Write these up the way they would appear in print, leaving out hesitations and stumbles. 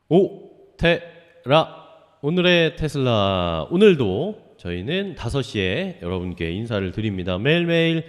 오테라 오늘의 테슬라 오늘도 저희는 5시에 여러분께 인사를 드립니다. 매일매일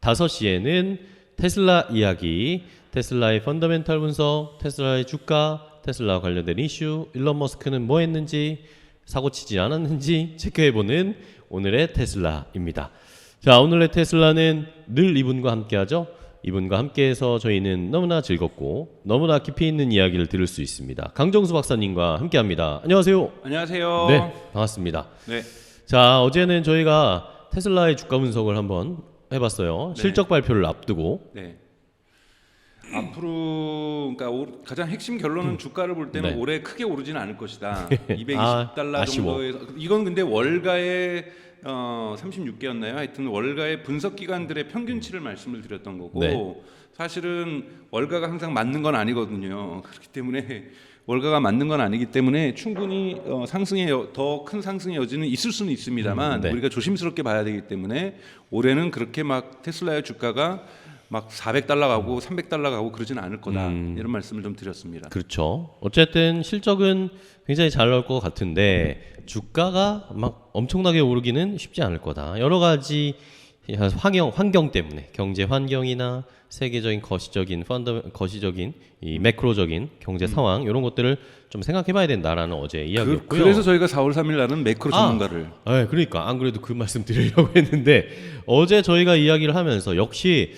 5시에는 테슬라 이야기, 테슬라의 펀더멘탈 분석, 테슬라의 주가, 테슬라 관련된 이슈, 일론 머스크는 뭐 했는지, 사고치지 않았는지 체크해보는 오늘의 테슬라입니다. 자, 오늘의 테슬라는 늘 이분과 함께하죠. 이분과 함께해서 저희는 너무나 즐겁고 너무나 깊이 있는 이야기를 들을 수 있습니다. 강정수 박사님과 함께합니다. 안녕하세요. 안녕하세요. 네, 반갑습니다. 네. 자, 어제는 저희가 테슬라의 주가 분석을 한번 해봤어요. 네. 실적 발표를 앞두고. 네. 앞으로 그러니까 가장 핵심 결론은 주가를 볼 때는 네. 올해 크게 오르지는 않을 것이다. 아, 220달러 아쉬워. 정도에서 이건 근데 월가의 36개였나요? 하여튼 월가의 분석 기관들의 평균치를 말씀을 드렸던 거고 네. 사실은 월가가 항상 맞는 건 아니거든요. 그렇기 때문에 월가가 맞는 건 아니기 때문에 충분히 상승의 더 큰 상승의 여지는 있을 수는 있습니다만 네. 우리가 조심스럽게 봐야 되기 때문에 올해는 그렇게 막 테슬라의 주가가 막 400달러 가고 300달러 가고 그러지는 않을 거다 이런 말씀을 좀 드렸습니다. 그렇죠. 어쨌든 실적은 굉장히 잘 나올 것 같은데 주가가 막 엄청나게 오르기는 쉽지 않을 거다. 여러 가지 환경 때문에 경제 환경이나 세계적인 거시적인 이 매크로적인 경제 상황 이런 것들을 좀 생각해봐야 된다라는 어제 이야기였고요. 그래서 저희가 4월 3일 날은 매크로 전문가를 네, 그러니까 안 그래도 그 말씀 드리려고 했는데 어제 저희가 이야기를 하면서 역시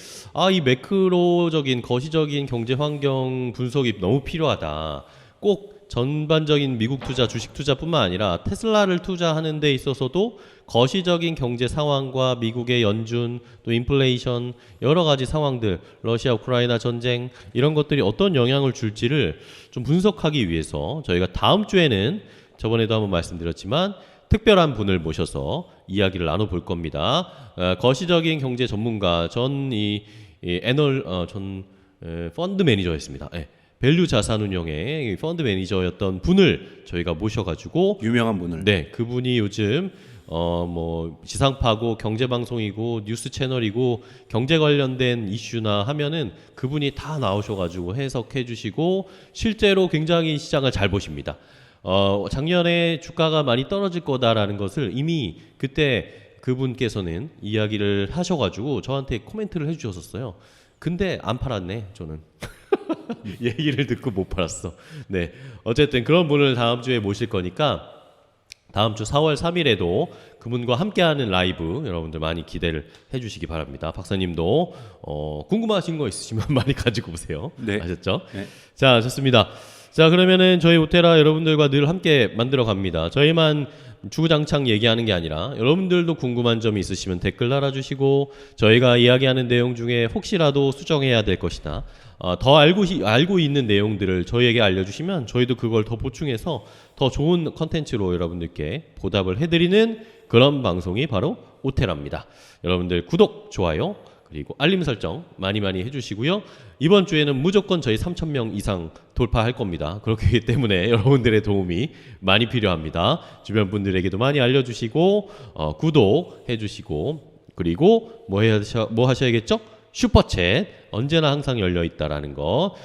이 매크로적인 거시적인 경제 환경 분석이 너무 필요하다. 꼭 전반적인 미국 투자, 주식 투자뿐만 아니라 테슬라를 투자하는 데 있어서도 거시적인 경제 상황과 미국의 연준, 또 인플레이션, 여러 가지 상황들, 러시아 우크라이나 전쟁 이런 것들이 어떤 영향을 줄지를 좀 분석하기 위해서 저희가 다음 주에는 저번에도 한번 말씀드렸지만 특별한 분을 모셔서 이야기를 나눠볼 겁니다. 거시적인 경제 전문가 전 펀드 매니저였습니다. 네. 밸류 자산운용의 펀드 매니저였던 분을 저희가 모셔가지고 유명한 분을 네, 그분이 요즘 뭐 지상파고 경제방송이고 뉴스 채널이고 경제 관련된 이슈나 하면은 그분이 다 나오셔가지고 해석해주시고 실제로 굉장히 시장을 잘 보십니다. 작년에 주가가 많이 떨어질 거다라는 것을 이미 그때 그분께서는 이야기를 하셔가지고 저한테 코멘트를 해주셨었어요. 근데 안 팔았네, 저는. 얘기를 듣고 못 팔았어. 네, 어쨌든 그런 분을 다음 주에 모실 거니까 다음 주 4월 3일에도 그분과 함께하는 라이브 여러분들 많이 기대를 해주시기 바랍니다. 박사님도 궁금하신 거 있으시면 많이 가지고 오세요. 네. 아셨죠? 네. 자, 좋습니다. 자, 그러면은 저희 오테라 여러분들과 늘 함께 만들어 갑니다. 저희만 주구장창 얘기하는 게 아니라 여러분들도 궁금한 점이 있으시면 댓글 달아주시고 저희가 이야기하는 내용 중에 혹시라도 수정해야 될 것이다. 더 알고 있는 내용들을 저희에게 알려주시면 저희도 그걸 더 보충해서 더 좋은 컨텐츠로 여러분들께 보답을 해드리는 그런 방송이 바로 오테라입니다. 여러분들 구독, 좋아요 그리고 알림 설정 많이 해주시고요. 이번 주에는 무조건 저희 3,000명 이상 돌파할 겁니다. 그렇기 때문에 여러분들의 도움이 많이 필요합니다. 주변 분들에게도 많이 알려주시고 구독해주시고 그리고 뭐 하셔야겠죠? 슈퍼챗 언제나 항상 열려 있다라는 거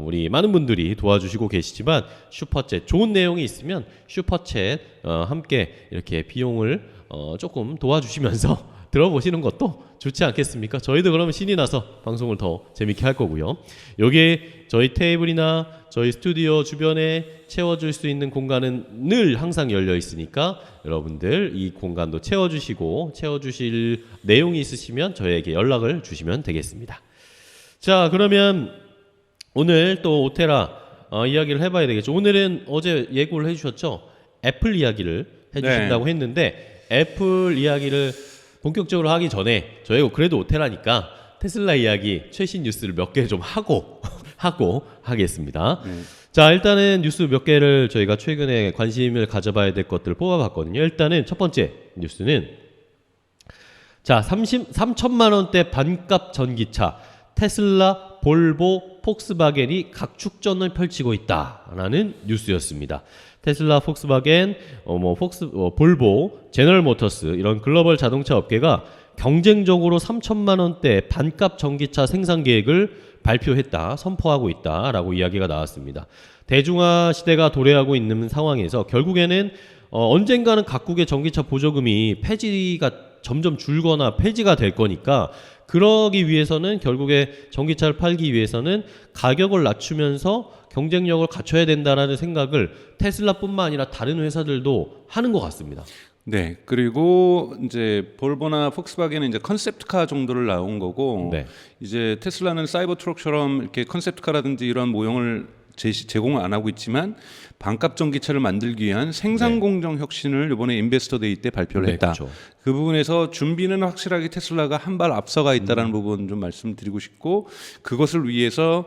우리 많은 분들이 도와주시고 계시지만 슈퍼챗 좋은 내용이 있으면 슈퍼챗 함께 이렇게 비용을 조금 도와주시면서 들어보시는 것도 좋지 않겠습니까? 저희도 그러면 신이 나서 방송을 더 재밌게 할 거고요. 여기에 저희 테이블이나 저희 스튜디오 주변에 채워줄 수 있는 공간은 늘 항상 열려 있으니까 여러분들 이 공간도 채워주실 내용이 있으시면 저희에게 연락을 주시면 되겠습니다. 자, 그러면 오늘 또 오테라 이야기를 해봐야 되겠죠. 오늘은 어제 예고를 해주셨죠. 애플 이야기를 해주신다고 했는데 애플 이야기를 본격적으로 하기 전에 저희가 그래도 오테라니까 테슬라 이야기 최신 뉴스를 몇 개 좀 하고 하겠습니다. 자, 일단은 뉴스 몇 개를 저희가 최근에 관심을 가져봐야 될 것들을 뽑아봤거든요. 일단은 첫 번째 뉴스는 자 3천만 원대 반값 전기차 테슬라, 볼보, 폭스바겐이 각축전을 펼치고 있다라는 뉴스였습니다. 테슬라, 폭스바겐, 볼보, 제너럴모터스 이런 글로벌 자동차 업계가 경쟁적으로 3천만 원대 반값 전기차 생산 계획을 발표했다, 선포하고 있다라고 이야기가 나왔습니다. 대중화 시대가 도래하고 있는 상황에서 결국에는 언젠가는 각국의 전기차 보조금이 폐지가 점점 줄거나 폐지가 될 거니까 그러기 위해서는 결국에 전기차를 팔기 위해서는 가격을 낮추면서 경쟁력을 갖춰야 된다라는 생각을 테슬라뿐만 아니라 다른 회사들도 하는 것 같습니다. 네, 그리고 이제 볼보나 폭스바겐은 이제 컨셉트카 정도를 나온 거고, 네. 이제 테슬라는 사이버 트럭처럼 이렇게 컨셉트카라든지 이런 모형을 제공을 안 하고 있지만 반값 전기차를 만들기 위한 생산 공정 혁신을 이번에 인베스터 데이 때 발표를 했다. 그렇죠. 그 부분에서 준비는 확실하게 테슬라가 한 발 앞서가 있다라는 부분 좀 말씀드리고 싶고, 그것을 위해서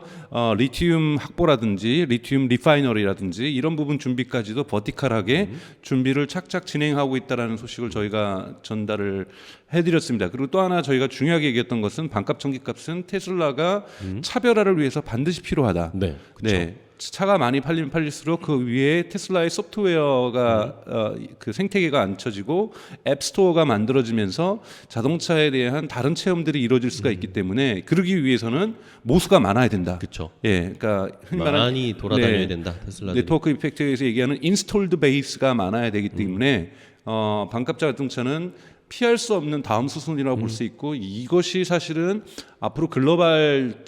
리튬 확보라든지 리튬 리파이너리라든지 이런 부분 준비까지도 버티컬하게 준비를 착착 진행하고 있다라는 소식을 저희가 전달을 해드렸습니다. 그리고 또 하나 저희가 중요하게 얘기했던 것은 반값 전기값은 테슬라가 차별화를 위해서 반드시 필요하다. 네. 그렇죠. 네. 차가 많이 팔리면 팔릴수록 그 위에 테슬라의 소프트웨어가 그 생태계가 앉혀지고 앱스토어가 만들어지면서 자동차에 대한 다른 체험들이 이루어질 수가 있기 때문에 그러기 위해서는 모수가 많아야 된다. 그렇죠. 예, 그러니까 흔히 말하는 많이 돌아다녀야 된다. 테슬라들이. 네트워크 이펙트에서 얘기하는 인스톨드 베이스가 많아야 되기 때문에 반값 자동차는 피할 수 없는 다음 수순이라고 볼 수 있고, 이것이 사실은 앞으로 글로벌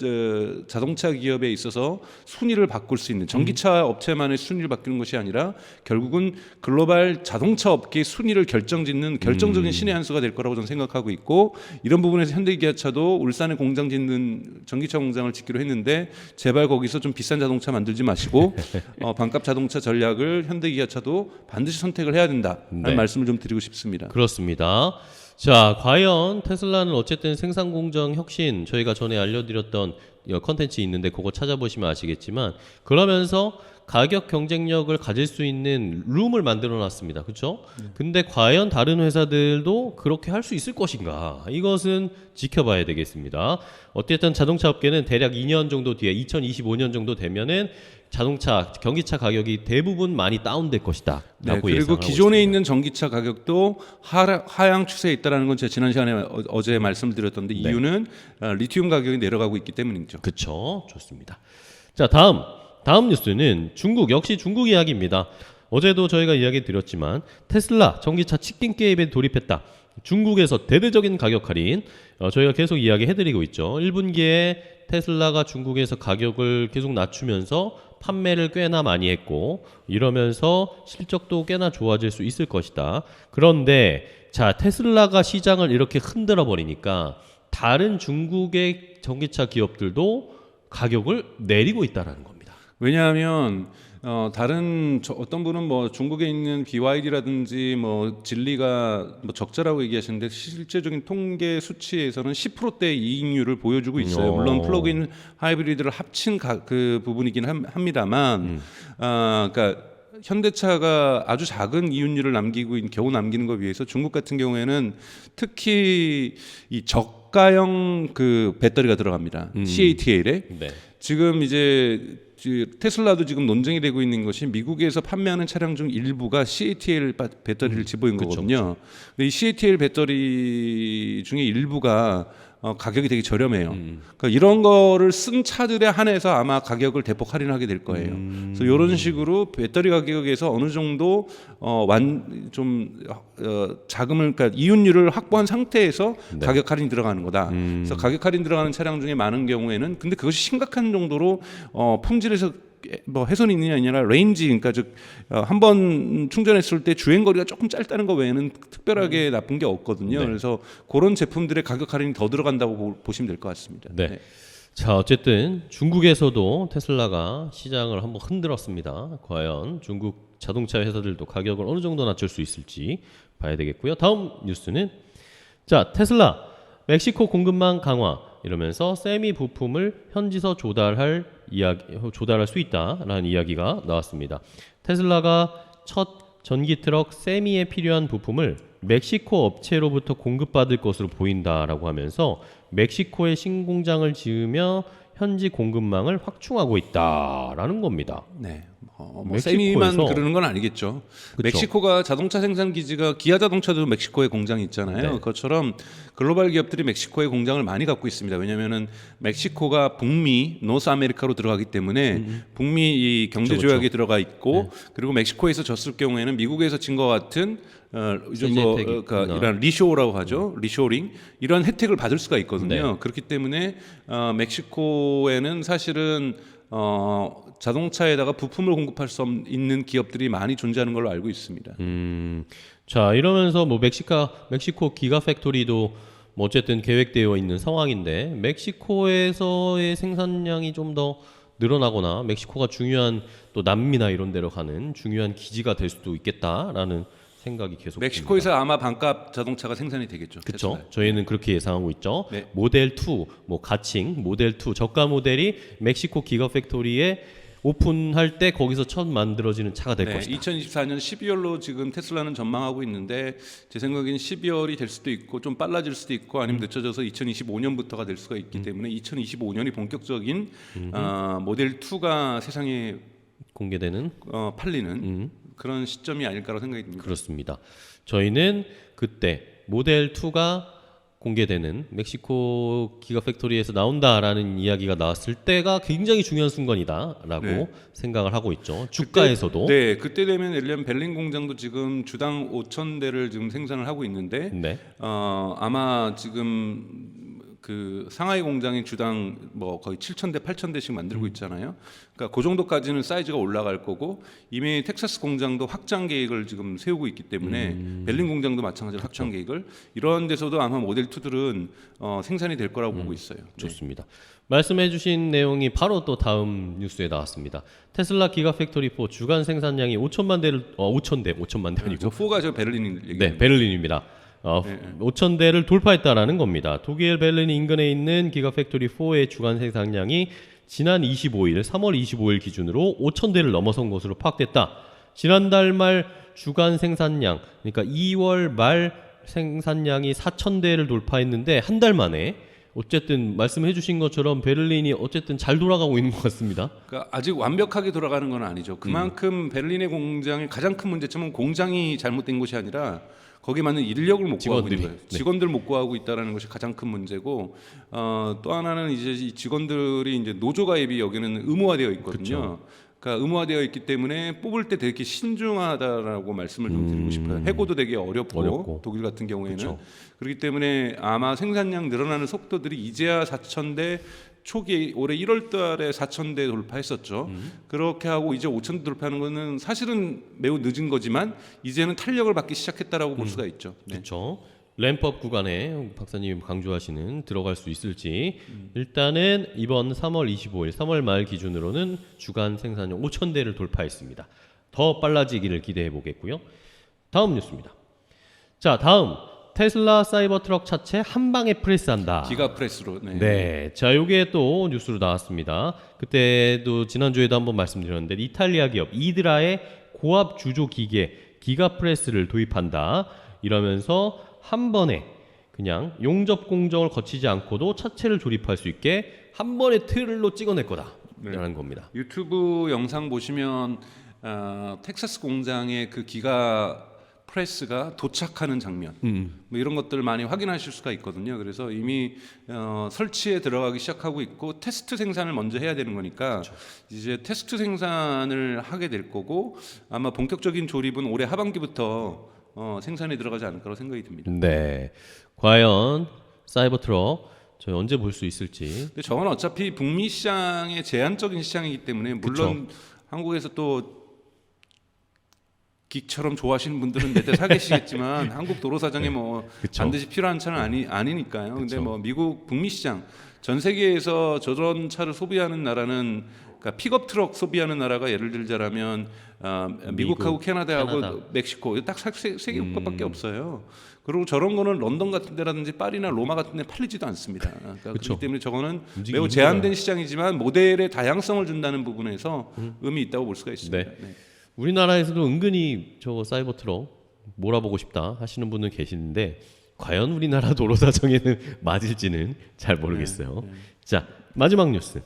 자동차 기업에 있어서 순위를 바꿀 수 있는, 전기차 업체만의 순위를 바꾸는 것이 아니라 결국은 글로벌 자동차 업계의 순위를 결정짓는 결정적인 신의 한 수가 될 거라고 저는 생각하고 있고, 이런 부분에서 현대기아차도 울산에 공장 짓는 전기차 공장을 짓기로 했는데 제발 거기서 좀 비싼 자동차 만들지 마시고 반값 자동차 전략을 현대기아차도 반드시 선택을 해야 된다라는 네. 말씀을 좀 드리고 싶습니다. 그렇습니다. 자, 과연 테슬라는 어쨌든 생산 공정 혁신, 저희가 전에 알려드렸던 컨텐츠 있는데 그거 찾아보시면 아시겠지만, 그러면서 가격 경쟁력을 가질 수 있는 룸을 만들어 놨습니다. 그렇죠? 근데 과연 다른 회사들도 그렇게 할 수 있을 것인가? 이것은 지켜봐야 되겠습니다. 어쨌든 자동차 업계는 대략 2년 정도 뒤에 2025년 정도 되면은 자동차, 전기차 가격이 대부분 많이 다운될 것이다. 네, 라고 그리고 예상하고 기존에 있습니다. 있는 전기차 가격도 하향 추세에 있다는 건 제가 지난 시간에 어제 말씀드렸던데, 이유는 리튬 가격이 내려가고 있기 때문이죠. 그렇죠. 좋습니다. 자, 다음 뉴스는 중국, 역시 중국 이야기입니다. 어제도 저희가 이야기 드렸지만 테슬라 전기차 치킨 게임에 돌입했다. 중국에서 대대적인 가격 할인, 저희가 계속 이야기 해드리고 있죠. 1분기에 테슬라가 중국에서 가격을 계속 낮추면서 판매를 꽤나 많이 했고, 이러면서 실적도 꽤나 좋아질 수 있을 것이다. 그런데 자, 테슬라가 시장을 이렇게 흔들어 버리니까 다른 중국의 전기차 기업들도 가격을 내리고 있다는 겁니다. 왜냐하면 다른 어떤 분은 뭐 중국에 있는 BYD라든지 뭐 진리가 뭐 적자라고 얘기하시는데, 실제적인 통계 수치에서는 10%대 이익률을 보여주고 있어요. 물론 플러그인 하이브리드를 합친 그 부분이긴 합니다만, 그러니까 현대차가 아주 작은 이윤율을 겨우 남기는 것 위해서 중국 같은 경우에는 특히 이 저가형 그 배터리가 들어갑니다. CATL에. 네. 지금 이제 테슬라도 지금 논쟁이 되고 있는 것이 미국에서 판매하는 차량 중 일부가 CATL 배터리를 집어인 거거든요. 근데 이 CATL 배터리 중에 일부가 가격이 되게 저렴해요. 그러니까 이런 거를 쓴 차들에 한해서 아마 가격을 대폭 할인하게 될 거예요. 그래서 이런 식으로 배터리 가격에서 어느 정도 자금을, 그러니까 이윤율을 확보한 상태에서 가격 할인이 들어가는 거다. 그래서 가격 할인 들어가는 차량 중에 많은 경우에는, 근데 그것이 심각한 정도로 품질에서 뭐 훼손이 있느냐 아니라 레인지, 그러니까 즉 한 번 충전했을 때 주행 거리가 조금 짧다는 거 외에는 특별하게 나쁜 게 없거든요. 네. 그래서 그런 제품들의 가격 할인이 더 들어간다고 보시면 될 것 같습니다. 네. 자, 어쨌든 중국에서도 테슬라가 시장을 한번 흔들었습니다. 과연 중국 자동차 회사들도 가격을 어느 정도 낮출 수 있을지 봐야 되겠고요. 다음 뉴스는, 자, 테슬라 멕시코 공급망 강화, 이러면서 세미 부품을 현지서 조달할 수 있다라는 이야기가 나왔습니다. 테슬라가 첫 전기 트럭 세미에 필요한 부품을 멕시코 업체로부터 공급받을 것으로 보인다라고 하면서 멕시코에 신공장을 지으며 현지 공급망을 확충하고 있다라는 겁니다. 네. 뭐 세미만 멕시코에서? 그러는 건 아니겠죠. 그쵸. 멕시코가 자동차 생산 기지가 기아 자동차도 멕시코에 공장이 있잖아요. 네. 그것처럼 글로벌 기업들이 멕시코에 공장을 많이 갖고 있습니다. 왜냐하면은 멕시코가 북미 노스 아메리카로 들어가기 때문에 북미 이 경제 그쵸, 조약에 들어가 있고 그리고 멕시코에서 졌을 경우에는 미국에서 진 것 같은 요즘 뭐 세제 혜택이 있구나. 이런 리쇼라고 하죠. 리쇼링 이런 혜택을 받을 수가 있거든요. 네. 그렇기 때문에 멕시코에는 사실은 자동차에다가 부품을 공급할 수 있는 기업들이 많이 존재하는 걸로 알고 있습니다. 자, 이러면서 뭐 멕시코 기가 팩토리도 뭐 어쨌든 계획되어 있는 상황인데 멕시코에서의 생산량이 좀 더 늘어나거나 멕시코가 중요한 또 남미나 이런 데로 가는 중요한 기지가 될 수도 있겠다라는 생각이 계속 멕시코에서 아마 반값 자동차가 생산이 되겠죠. 그렇죠. 테슬라. 저희는 그렇게 예상하고 있죠. 네. 모델 2, 뭐 가칭 모델 2 저가 모델이 멕시코 기가 팩토리에 오픈할 때 거기서 첫 만들어지는 차가 될 네, 것이다. 2024년 12월로 지금 테슬라는 전망하고 있는데 제 생각에는 12월이 될 수도 있고 좀 빨라질 수도 있고 아니면 늦춰져서 2025년부터가 될 수가 있기 때문에 2025년이 본격적인 모델 2가 세상에 공개되는 팔리는 그런 시점이 아닐까라고 생각이 듭니다. 그렇습니다. 저희는 그때 모델 2가 공개되는 멕시코 기가 팩토리에서 나온다라는 이야기가 나왔을 때가 굉장히 중요한 순간이다라고 네. 생각을 하고 있죠. 주가에서도. 그때 되면 예를 들면 벨린 공장도 지금 주당 5,000대를 지금 생산을 하고 있는데 네. 아마 지금 그 상하이 공장이 주당 뭐 거의 7,000대, 8,000대씩 만들고 있잖아요. 그러니까 그 정도까지는 사이즈가 올라갈 거고 이미 텍사스 공장도 확장 계획을 지금 세우고 있기 때문에 벨린 공장도 마찬가지로 확장 계획을 이런 데서도 아마 모델 2들은 생산이 될 거라고 보고 있어요. 네. 좋습니다. 말씀해주신 내용이 바로 또 다음 뉴스에 나왔습니다. 테슬라 기가 팩토리 4 주간 생산량이 5천만 대를 5천만 대 아니고 저 4가 저 베를린 얘기. 네, 베를린입니다. 5,000대를 돌파했다라는 겁니다. 독일 베를린 인근에 있는 기가팩토리 4의 주간 생산량이 지난 25일, 3월 25일 기준으로 5,000대를 넘어선 것으로 파악됐다. 지난달 말 주간 생산량, 그러니까 2월 말 생산량이 4,000대를 돌파했는데 한 달 만에 어쨌든 말씀해 주신 것처럼 베를린이 어쨌든 잘 돌아가고 있는 것 같습니다. 그러니까 아직 완벽하게 돌아가는 건 아니죠. 그만큼 베를린의 공장의 가장 큰 문제점은 공장이 잘못된 것이 아니라 거기에 맞는 인력을 못 구하고 있는 거예요. 네. 직원들 못 구하고 있다는 것이 가장 큰 문제고 또 하나는 이제 이 직원들이 이제 노조 가입이 여기는 의무화되어 있거든요. 그러니까 의무화되어 있기 때문에 뽑을 때 되게 신중하다라고 말씀을 좀 드리고 싶어요. 해고도 되게 어렵고 독일 같은 경우에는 그쵸. 그렇기 때문에 아마 생산량 늘어나는 속도들이 이제야 4,000대 초기 올해 1월 달에 4,000대 돌파했었죠. 그렇게 하고 이제 5,000대 돌파하는 거는 사실은 매우 늦은 거지만 이제는 탄력을 받기 시작했다라고 볼 수가 있죠. 네. 그렇죠. 램프업 구간에 박사님 강조하시는 들어갈 수 있을지 일단은 이번 3월 25일 3월 말 기준으로는 주간 생산량 5,000대를 돌파했습니다. 더 빨라지기를 기대해 보겠고요. 다음 뉴스입니다. 자, 다음 테슬라 사이버 트럭 차체 한 방에 프레스한다. 기가 프레스로. 네. 네, 자, 요게 또 뉴스로 나왔습니다. 그때도 지난주에도 한번 말씀드렸는데 이탈리아 기업 이드라의 고압 주조 기계 기가프레스를 도입한다. 이러면서 한 번에 그냥 용접 공정을 거치지 않고도 차체를 조립할 수 있게 한 번에 틀로 찍어낼 거다라는 겁니다. 유튜브 영상 보시면 텍사스 공장의 그 기가 프레스가 도착하는 장면 뭐 이런 것들을 많이 확인하실 수가 있거든요. 그래서 이미 설치에 들어가기 시작하고 있고 테스트 생산을 먼저 해야 되는 거니까 이제 테스트 생산을 하게 될 거고 아마 본격적인 조립은 올해 하반기부터 생산에 들어가지 않을까라고 생각이 듭니다. 네, 과연 사이버 트럭 저희 언제 볼 수 있을지. 근데 저건 어차피 북미 시장의 제한적인 시장이기 때문에 물론 한국에서 또 기처럼 좋아하시는 분들은 몇 대 사 계시겠지만 한국 도로 사정에 뭐 반드시 필요한 차는 아니니까요. 근데 뭐 미국 북미 시장 전 세계에서 저런 차를 소비하는 나라는 그러니까 픽업 트럭 소비하는 나라가 예를 들자라면 미국하고 캐나다하고 멕시코 딱 세 개국밖에 없어요. 그리고 저런 거는 런던 같은 데라든지 파리나 로마 같은 데 팔리지도 않습니다. 그러니까 그렇기 때문에 저거는 매우 제한된 시장이지만 모델의 다양성을 준다는 부분에서 의미 있다고 볼 수가 있습니다. 네. 네. 우리나라에서도 은근히 저거 사이버 트럭 몰아보고 싶다 하시는 분은 계시는데 과연 우리나라 도로 사정에는 맞을지는 잘 모르겠어요. 자, 마지막 뉴스.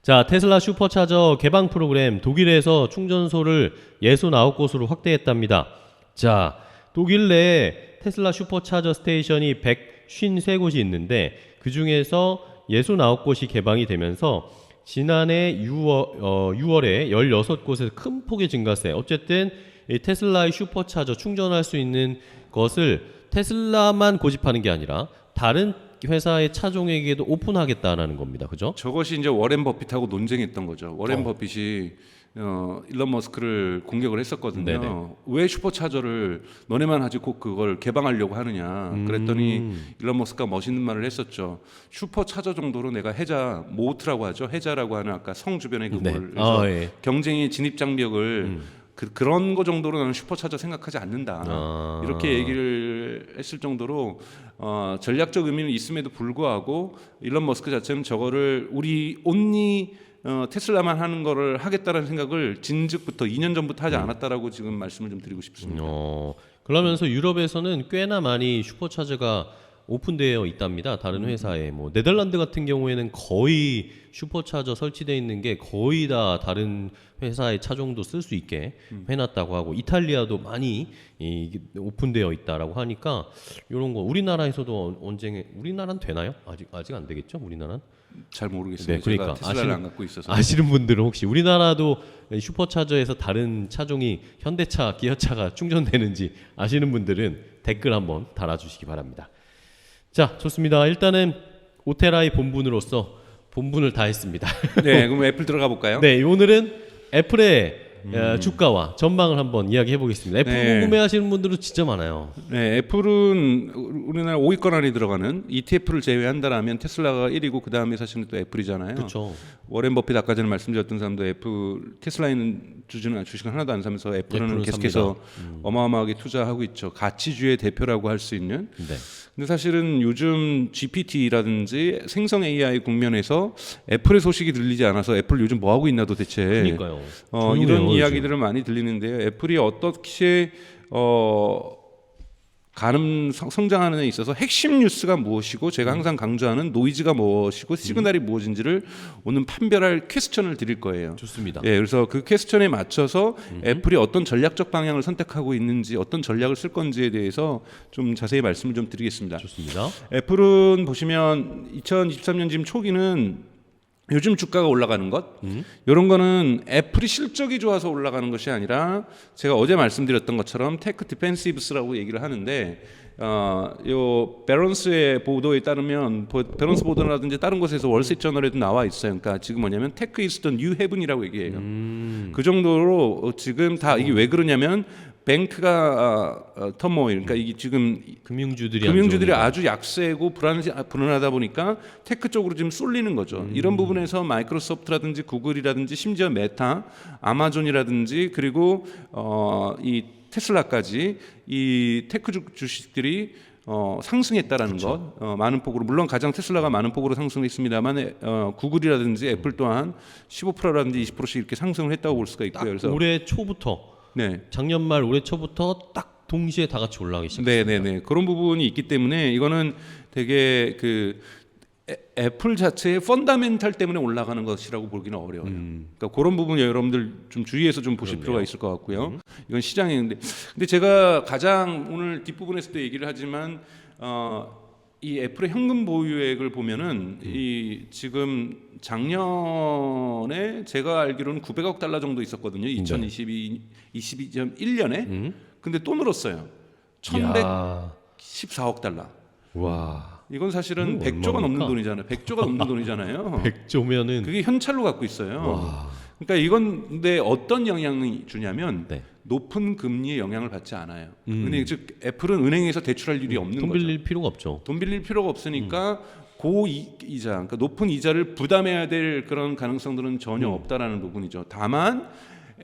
자, 테슬라 슈퍼차저 개방 프로그램 독일에서 충전소를 69곳으로 확대했답니다. 자, 독일 내에 테슬라 슈퍼차저 스테이션이 153곳이 있는데 그 중에서 69곳이 개방이 되면서 지난해 6월에 16곳에서 큰 폭의 증가세. 어쨌든 이 테슬라의 슈퍼차저 충전할 수 있는 것을 테슬라만 고집하는 게 아니라 다른 회사의 차종에게도 오픈하겠다라는 겁니다. 그죠? 저것이 이제 워렌 버핏하고 논쟁했던 거죠. 워렌 버핏이 일론 머스크를 공격을 했었거든요. 네네. 왜 슈퍼차저를 너네만 하지 꼭 그걸 개방하려고 하느냐. 그랬더니 일론 머스크가 멋있는 말을 했었죠. 슈퍼차저 정도로 내가 해자 모트라고 하죠. 해자라고 하는 아까 성 주변의 그걸 네. 그래서 예. 경쟁의 진입 장벽을 그런 거 정도로 나는 슈퍼차저 생각하지 않는다. 이렇게 얘기를 했을 정도로 전략적 의미는 있음에도 불구하고 일론 머스크 자체는 저거를 우리 온리 테슬라만 하는 거를 하겠다라는 생각을 진즉부터 2년 전부터 하지 않았다라고 지금 말씀을 좀 드리고 싶습니다. 그러면서 유럽에서는 꽤나 많이 슈퍼차저가 오픈되어 있답니다. 다른 회사에 뭐 네덜란드 같은 경우에는 거의 슈퍼차저 설치되어 있는 게 거의 다 다른 회사의 차종도 쓸 수 있게 해놨다고 하고 이탈리아도 많이 오픈되어 있다라고 하니까 이런 거 우리나라에서도 언제 우리나라는 되나요? 아직 안 되겠죠? 우리나라는? 잘 모르겠어요. 네, 그러니까 제가 테슬라를 안 갖고 있어서. 아시는 분들은 혹시 우리나라도 슈퍼차저에서 다른 차종이 현대차, 기아차가 충전되는지 아시는 분들은 댓글 한번 달아주시기 바랍니다. 자, 좋습니다. 일단은 오테라의 본분으로서 본분을 다 했습니다. 네, 그럼 애플 들어가 볼까요? 네, 오늘은 애플의 주가와 전망을 한번 이야기해 보겠습니다. 애플 네. 궁금해하시는 분들은 진짜 많아요. 네, 애플은 우리나라 5위권 안에 들어가는 ETF를 제외한다라면 테슬라가 1위고 그 다음에 사실은 또 애플이잖아요. 그렇죠. 워렌 버핏 아까 전에 말씀드렸던 사람도 애플 테슬라에는 주식을 하나도 안 사면서 애플은 계속해서 어마어마하게 투자하고 있죠. 가치주의 대표라고 할 수 있는. 네. 근데 사실은 요즘 GPT라든지 생성 AI 국면에서 애플의 소식이 들리지 않아서 애플 요즘 뭐 하고 있나 도대체. 그러니까요. 이런 조용해요, 이야기들을 많이 들리는데요. 애플이 어떻게 성장하는 데 있어서 핵심 뉴스가 무엇이고 제가 항상 강조하는 노이즈가 무엇이고 시그널이 무엇인지를 오늘 판별할 퀘스천을 드릴 거예요. 좋습니다. 예, 그래서 그 퀘스천에 맞춰서 애플이 어떤 전략적 방향을 선택하고 있는지 어떤 전략을 쓸 건지에 대해서 좀 자세히 말씀을 좀 드리겠습니다. 좋습니다. 애플은 보시면 2023년 지금 초기는 요즘 주가가 올라가는 것 이런 거는 애플이 실적이 좋아서 올라가는 것이 아니라 제가 어제 말씀드렸던 것처럼 테크 디펜시브스라고 얘기를 하는데 요 베런스의 보도에 따르면 베런스 보도라든지 다른 곳에서 월스트리트저널에도 나와 있어요. 그러니까 지금 뭐냐면 테크 이즈 더 뉴 헤븐이라고 얘기해요. 그 정도로 지금 다 이게 왜 그러냐면 뱅크가 터모일 그러니까 이게 지금 금융주들이 아주 약세고 불안하다 보니까 테크 쪽으로 지금 쏠리는 거죠. 이런 부분에서 마이크로소프트라든지 구글이라든지 심지어 메타, 아마존이라든지 그리고 이 테슬라까지 이 테크 주식들이 상승했다라는 그렇죠. 것 많은 폭으로 물론 가장 테슬라가 많은 폭으로 상승했습니다만 구글이라든지 애플 또한 15%라든지 20%씩 이렇게 상승을 했다고 볼 수가 있고요. 그래서 올해 초부터 네. 작년 말 올해 초부터 딱 동시에 다 같이 올라가기 시작했습니다. 네네네 그런 부분이 있기 때문에 이거는 되게 그 애플 자체의 펀더멘탈 때문에 올라가는 것이라고 보기는 어려워요. 그러니까 그런 부분 여러분들 좀 주의해서 좀 보실 필요가 있을 것 같고요. 이건 시장인데, 근데 제가 가장 오늘 뒷부분에서도 얘기를 하지만 이 애플의 현금 보유액을 보면은 이 지금 작년에 제가 알기로는 900억 달러 정도 있었거든요. 2022.1년에. 근데 또 늘었어요. 1114억 달러. 와. 이건 사실은 100조가 넘는 돈이잖아요. 100조가 넘는 돈이잖아요. 100조면은 그게 현찰로 갖고 있어요. 와. 그러니까 이건 근데 어떤 영향을 주냐면 네. 높은 금리의 영향을 받지 않아요. 은행 즉 애플은 은행에서 대출할 일이 없는 돈 거죠. 빌릴 필요가 없죠. 돈 빌릴 필요가 없으니까 고이자, 그러니까 높은 이자를 부담해야 될 그런 가능성들은 전혀 없다라는 부분이죠. 다만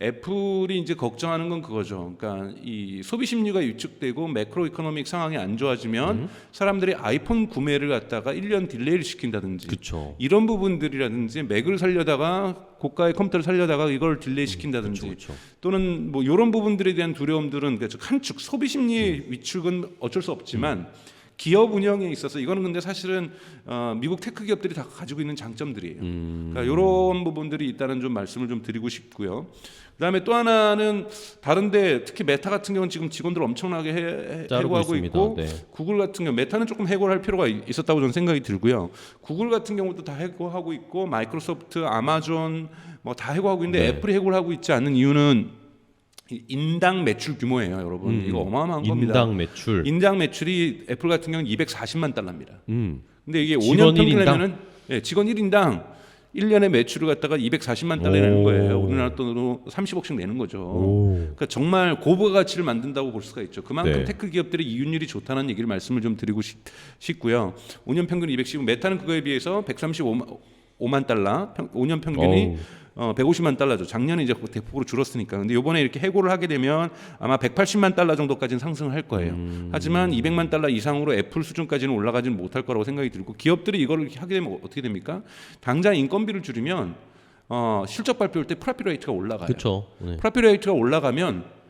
애플이 이제 걱정하는 건 그거죠. 그러니까 이 소비 심리가 위축되고 매크로 이코노믹 상황이 안 좋아지면 사람들이 아이폰 구매를 갖다가 1년 딜레이를 시킨다든지 그쵸. 이런 부분들이라든지 맥을 살려다가 고가의 컴퓨터를 살려다가 이걸 딜레이 시킨다든지 그쵸. 또는 뭐 이런 부분들에 대한 두려움들은 그러니까 한축 소비 심리의 위축은 어쩔 수 없지만 기업 운영에 있어서 이거는 근데 사실은 미국 테크 기업들이 다 가지고 있는 장점들이에요. 그러니까 이런 부분들이 있다는 좀 말씀을 좀 드리고 싶고요. 그다음에 또 하나는 다른데 특히 메타 같은 경우는 지금 직원들 엄청나게 해고하고 있고 네. 구글 같은 경우 메타는 조금 해고할 필요가 있었다고 저는 생각이 들고요. 구글 같은 경우도 다 해고하고 있고 마이크로소프트, 아마존 뭐 다 해고하고 있는데 네. 애플이 해고를 하고 있지 않는 이유는 인당 매출 규모예요, 여러분. 이거 어마어마한 겁니다. 인당 매출. 인당 매출이 애플 같은 경우는 240만 달러입니다. 근데 이게 직원 5년 평균이면은 직원 1인당 1년에 매출을 갖다가 240만 달러 내는 거예요. 우리나라 돈으로 30억씩 내는 거죠. 그러니까 정말 고부가 가치를 만든다고 볼 수가 있죠. 그만큼 네. 테크 기업들의 이윤율이 좋다는 얘기를 말씀을 좀 드리고 싶고요. 5년 평균 210, 메타는 그거에 비해서 135만 달러, 5년 평균이 150만 달러죠. 작년에 이제 대폭으로 줄었으니까. 근데 이번에 이렇게 해고를 하게 되면 아마 180만 달러 정도까지는 상승을 할 거예요. 하지만 200만 달러 이상으로 애플 수준까지는 올라가지는 못할 거라고 생각이 들고 기업들이 이거를 하게 되면 어떻게 됩니까? 당장 인건비를 줄이면 실적 발표할 때 프라핏 레이트가 올라가요. 그렇죠. 네. 프라핏 레이트가 올라가면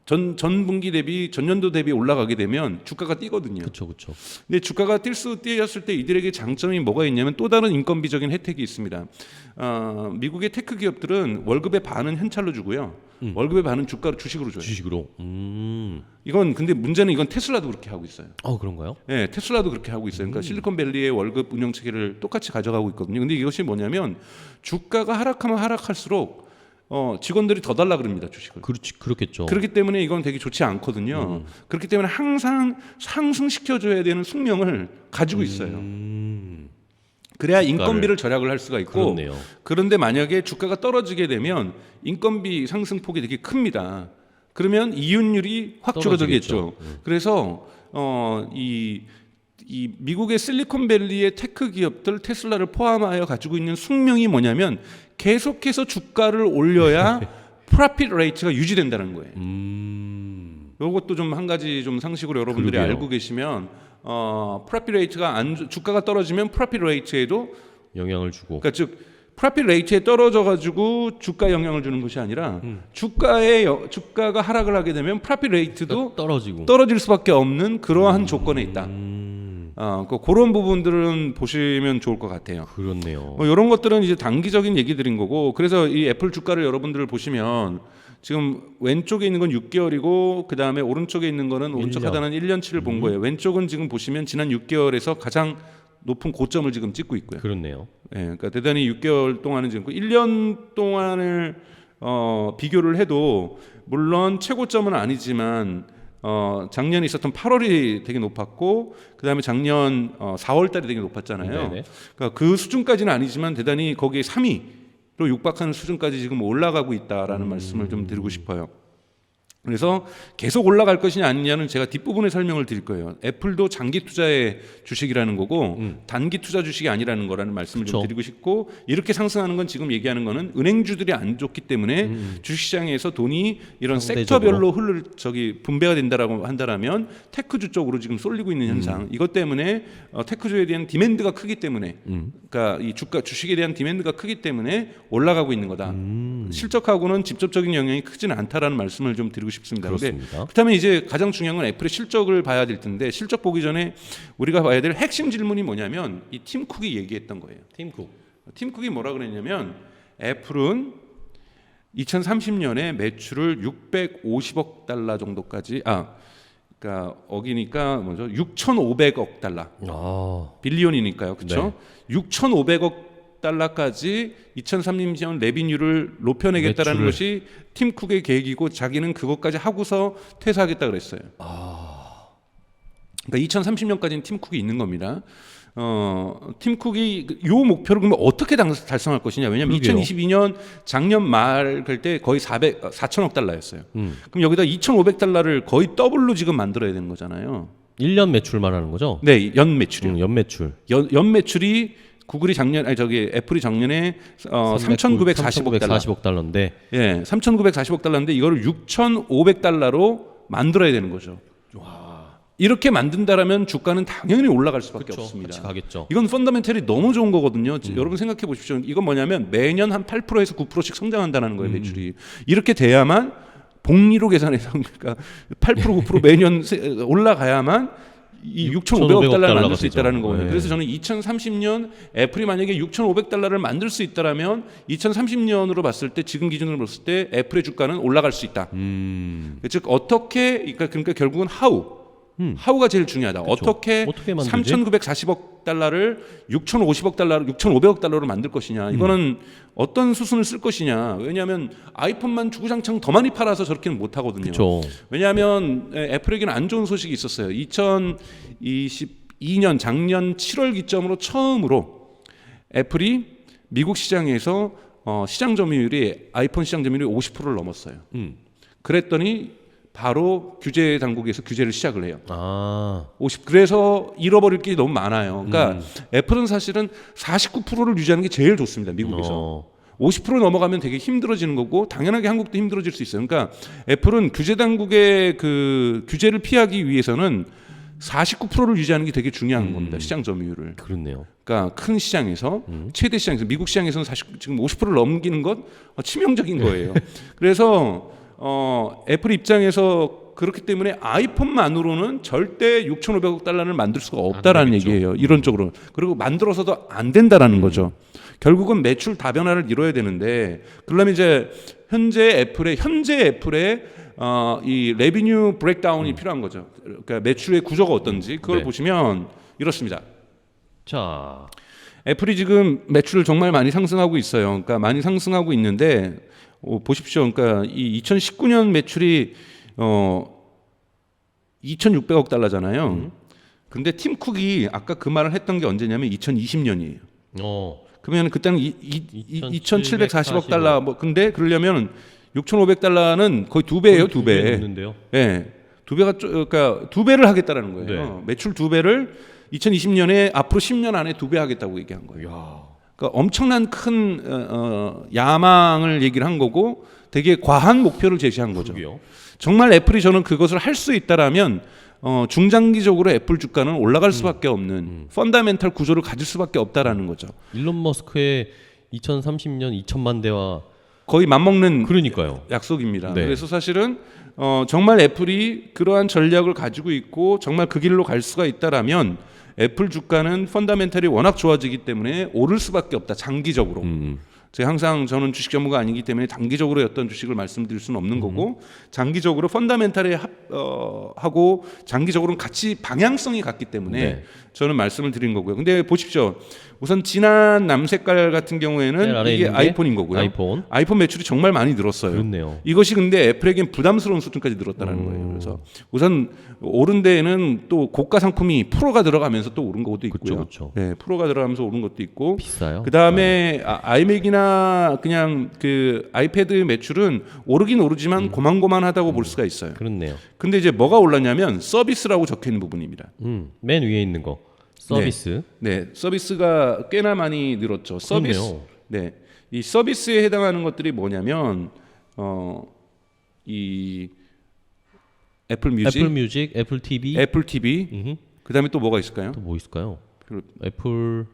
전 분기 대비 전년도 대비 올라가게 되면 주가가 뛰거든요. 그렇죠. 그렇죠. 근데 주가가 뛰었을 때 이들에게 장점이 뭐가 있냐면 또 다른 인건비적인 혜택이 있습니다. 미국의 테크 기업들은 월급의 반은 현찰로 주고요. 월급의 반은 주식으로 줘요. 주식으로. 이건 근데 문제는 이건 테슬라도 그렇게 하고 있어요. 그런가요? 네, 테슬라도 그렇게 하고 있어요. 그러니까 실리콘밸리의 월급 운영 체계를 똑같이 가져가고 있거든요. 근데 이것이 뭐냐면 주가가 하락하면 하락할수록 직원들이 더 달라 그럽니다, 주식을. 그렇겠죠. 그렇기 때문에 이건 되게 좋지 않거든요. 그렇기 때문에 항상 상승시켜줘야 되는 숙명을 가지고 있어요. 그래야 인건비를 절약을 할 수가 있고. 그렇네요. 그런데 만약에 주가가 떨어지게 되면 인건비 상승폭이 되게 큽니다. 그러면 이윤율이 확 줄어들겠죠. 그래서 이 미국의 실리콘밸리의 테크 기업들 테슬라를 포함하여 가지고 있는 숙명이 뭐냐면 계속해서 주가를 올려야 프로핏 레이트가 유지된다는 거예요. 이것도 좀 한 가지 좀 상식으로 여러분들이 그러게요. 알고 계시면 프로핏 레이트가 주가가 떨어지면 프로핏 레이트에도 영향을 주고. 그러니까 즉 프로핏 레이트에 떨어져 가지고 주가 영향을 주는 것이 아니라 주가가 하락을 하게 되면 프로핏 레이트도 떨어지고. 떨어질 수밖에 없는 그러한 조건에 있다. 그런 부분들은 보시면 좋을 것 같아요. 그렇네요. 이런 것들은 이제 단기적인 얘기들인 거고, 그래서 이 애플 주가를 여러분들 보시면 지금 왼쪽에 있는 건 6개월이고 그 다음에 오른쪽에 있는 거는 오른쪽 하단은 1년치를 본 거예요. 왼쪽은 지금 보시면 지난 6개월에서 가장 높은 고점을 지금 찍고 있고요. 그렇네요. 그러니까 대단히 6개월 동안은 지금 1년 동안을 비교를 해도 물론 최고점은 아니지만 작년에 있었던 8월이 되게 높았고 그 다음에 작년 4월달이 되게 높았잖아요. 네네. 그러니까 그 수준까지는 아니지만 대단히 거기에 3위로 육박하는 수준까지 지금 올라가고 있다라는 말씀을 좀 드리고 싶어요. 그래서 계속 올라갈 것이냐 아니냐는 제가 뒷부분에 설명을 드릴 거예요. 애플도 장기 투자의 주식이라는 거고 단기 투자 주식이 아니라는 거라는 말씀을 좀 드리고 싶고, 이렇게 상승하는 건 지금 얘기하는 거는 은행주들이 안 좋기 때문에 주식시장에서 돈이 이런 섹터별로 분배가 된다라고 한다라면 테크주 쪽으로 지금 쏠리고 있는 현상. 이것 때문에 테크주에 대한 디맨드가 크기 때문에 그러니까 이 주식에 대한 디맨드가 크기 때문에 올라가고 있는 거다. 실적하고는 직접적인 영향이 크지는 않다라는 말씀을 좀 드리고 싶습니다. 그렇습니다. 그렇다면 이제 가장 중요한 건 애플의 실적을 봐야 될 텐데, 실적 보기 전에 우리가 봐야 될 핵심 질문이 뭐냐면 이 팀 쿡이 얘기했던 거예요. 팀 쿡이 뭐라 그랬냐면 애플은 2030년에 매출을 650억 달러 정도까지 그러니까 어기니까 뭐죠? 6,500억 달러. 빌리언이니까요. 그렇죠? 네. 6,500억 달러까지 2030년 레비뉴를 높여내겠다라는 것이 팀 쿡의 계획이고, 자기는 그것까지 하고서 퇴사하겠다 그랬어요. 그러니까 2030년까지는 팀 쿡이 있는 겁니다. 팀 쿡이 이 목표를 그러면 어떻게 달성할 것이냐? 왜냐하면 2022년 작년 말 그럴 때 거의 4천억 달러였어요. 그럼 여기다 2,500달러를 거의 더블로 지금 만들어야 되는 거잖아요. 1년 매출 말하는 거죠? 네, 연 매출이요. 연 매출. 연 매출이 애플이 작년에 3,940억 달러인데, 3,940억 달러인데 이거를 6,500달러로 만들어야 되는 거죠. 이렇게 만든다라면 주가는 당연히 올라갈 수밖에 없습니다. 같이 가겠죠. 이건 펀더멘털이 너무 좋은 거거든요. 여러분 생각해 보십시오. 이건 뭐냐면 매년 한 8%에서 9%씩 성장한다는 거예요, 매출이. 이렇게 돼야만 복리로 계산해서 그러니까 8% 9% 매년 올라가야만 이 6,500억 달러를 만들 수 되죠. 있다라는 거거든요. 네. 그래서 저는 2030년 애플이 만약에 6,500달러를 만들 수 있다라면 2030년으로 봤을 때 지금 기준으로 봤을 때 애플의 주가는 올라갈 수 있다. 즉 어떻게 그러니까 결국은 하우가 제일 중요하다. 그쵸. 어떻게 만들지? 3,940억 달러를 6,050억 달러, 6,500억 달러로 만들 것이냐. 이거는 어떤 수순을 쓸 것이냐. 왜냐하면 아이폰만 주구장창 더 많이 팔아서 저렇게는 못 하거든요. 그쵸. 왜냐하면 애플에게는 안 좋은 소식이 있었어요. 2022년 작년 7월 기점으로 처음으로 애플이 미국 시장에서 시장 점유율이 아이폰 시장 점유율이 50%를 넘었어요. 그랬더니 바로 규제 당국에서 규제를 시작을 해요. 50. 그래서 잃어버릴 게 너무 많아요. 그러니까 애플은 사실은 49%를 유지하는 게 제일 좋습니다. 미국에서. 50% 넘어가면 되게 힘들어지는 거고 당연하게 한국도 힘들어질 수 있어요. 그러니까 애플은 규제 당국의 그 규제를 피하기 위해서는 49%를 유지하는 게 되게 중요한 겁니다. 시장 점유율을. 그렇네요. 그러니까 큰 시장에서 최대 시장에서 미국 시장에서는 지금 50%를 넘기는 것 치명적인 거예요. 그래서 애플 입장에서 그렇기 때문에 아이폰만으로는 절대 6,500억 달러를 만들 수가 없다라는 얘기예요. 이론적으로. 그리고 만들어서도 안 된다라는 거죠. 결국은 매출 다변화를 이뤄야 되는데 그러려면 이제 현재 애플의 이 레비뉴 브레이크다운이 필요한 거죠. 그러니까 매출의 구조가 어떤지 그걸 네. 보시면 이렇습니다. 자, 애플이 지금 매출을 정말 많이 상승하고 있어요. 그러니까 많이 상승하고 있는데 보십시오. 그러니까 이 2019년 매출이 2,600억 달러잖아요. 근데 팀 쿡이 아까 그 말을 했던 게 언제냐면 2020년이에요. 그러면 그때는 2,740억 달러. 뭐 근데 그러려면 6,500달러는 거의 두 배예요, 두 배. 예. 두 배가 그러니까 두 배를 하겠다라는 거예요. 네. 매출 두 배를 2020년에 앞으로 10년 안에 두 배 하겠다고 얘기한 거예요. 그러니까 엄청난 큰 야망을 얘기를 한 거고 되게 과한 목표를 제시한 거죠. 그러게요. 정말 애플이 저는 그것을 할 수 있다라면 중장기적으로 애플 주가는 올라갈 수밖에 없는 펀다멘탈 구조를 가질 수밖에 없다라는 거죠. 일론 머스크의 2030년 2천만 대와 거의 맞먹는 그러니까요. 약속입니다. 네. 그래서 사실은 정말 애플이 그러한 전략을 가지고 있고 정말 그 길로 갈 수가 있다라면 애플 주가는 펀다멘탈이 워낙 좋아지기 때문에 오를 수밖에 없다. 장기적으로. 제가 항상 저는 주식 전문가 아니기 때문에 단기적으로 어떤 주식을 말씀드릴 수는 없는 거고 장기적으로 펀다멘탈에 하고 장기적으로는 같이 방향성이 같기 때문에 네. 저는 말씀을 드린 거고요. 근데 보십시오. 우선 진한 남색깔 같은 경우에는 이게 아이폰인 거고요. 아이폰 매출이 정말 많이 늘었어요. 그렇네요. 이것이 근데 애플에겐 부담스러운 수준까지 늘었다는 거예요. 그래서 우선 오른 데에는 또 고가 상품이 프로가 들어가면서 또 오른 것도 있고요. 그쵸. 네, 프로가 들어가면서 오른 것도 있고 비싸요. 그다음에 아이맥이나 그냥 그 아이패드 매출은 오르긴 오르지만 고만고만하다고 볼 수가 있어요. 그렇네요. 근데 이제 뭐가 올랐냐면 서비스라고 적혀 있는 부분입니다. 맨 위에 있는 거 서비스. 네, 서비스가 꽤나 많이 늘었죠. 서비스. 그렇네요. 네, 이 서비스에 해당하는 것들이 뭐냐면 이 애플 뮤직, 애플 TV, 애플 TV. 그다음에 또 뭐가 있을까요? 또 뭐 있을까요? 애플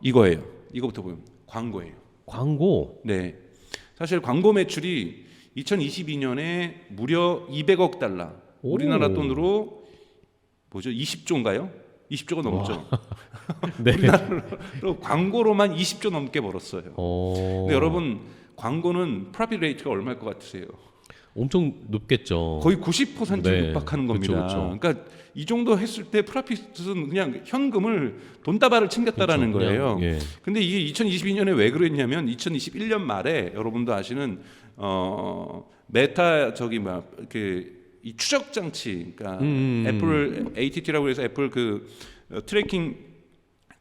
이거예요. 이거부터 보면 광고예요. 광고. 네, 사실 광고 매출이 2022년에 무려 200억 달러. 우리나라 돈으로 뭐죠? 20조인가요? 20조가 넘죠. 네. 우리나라로 광고로만 20조 넘게 벌었어요. 근데 여러분 광고는 프로핏 레이트가 얼마일 것 같으세요? 엄청 높겠죠. 거의 90%를 네. 육박하는 겁니다. 그쵸. 그러니까 이 정도 했을 때 프로핏은 그냥 현금을 돈다발을 챙겼다라는 그쵸, 거예요. 그냥, 예. 근데 이게 2022년에 왜 그랬냐면 2021년 말에 여러분도 아시는 메타 이 추적 장치, 그러니까 애플 ATT라고 해서 애플 그 트래킹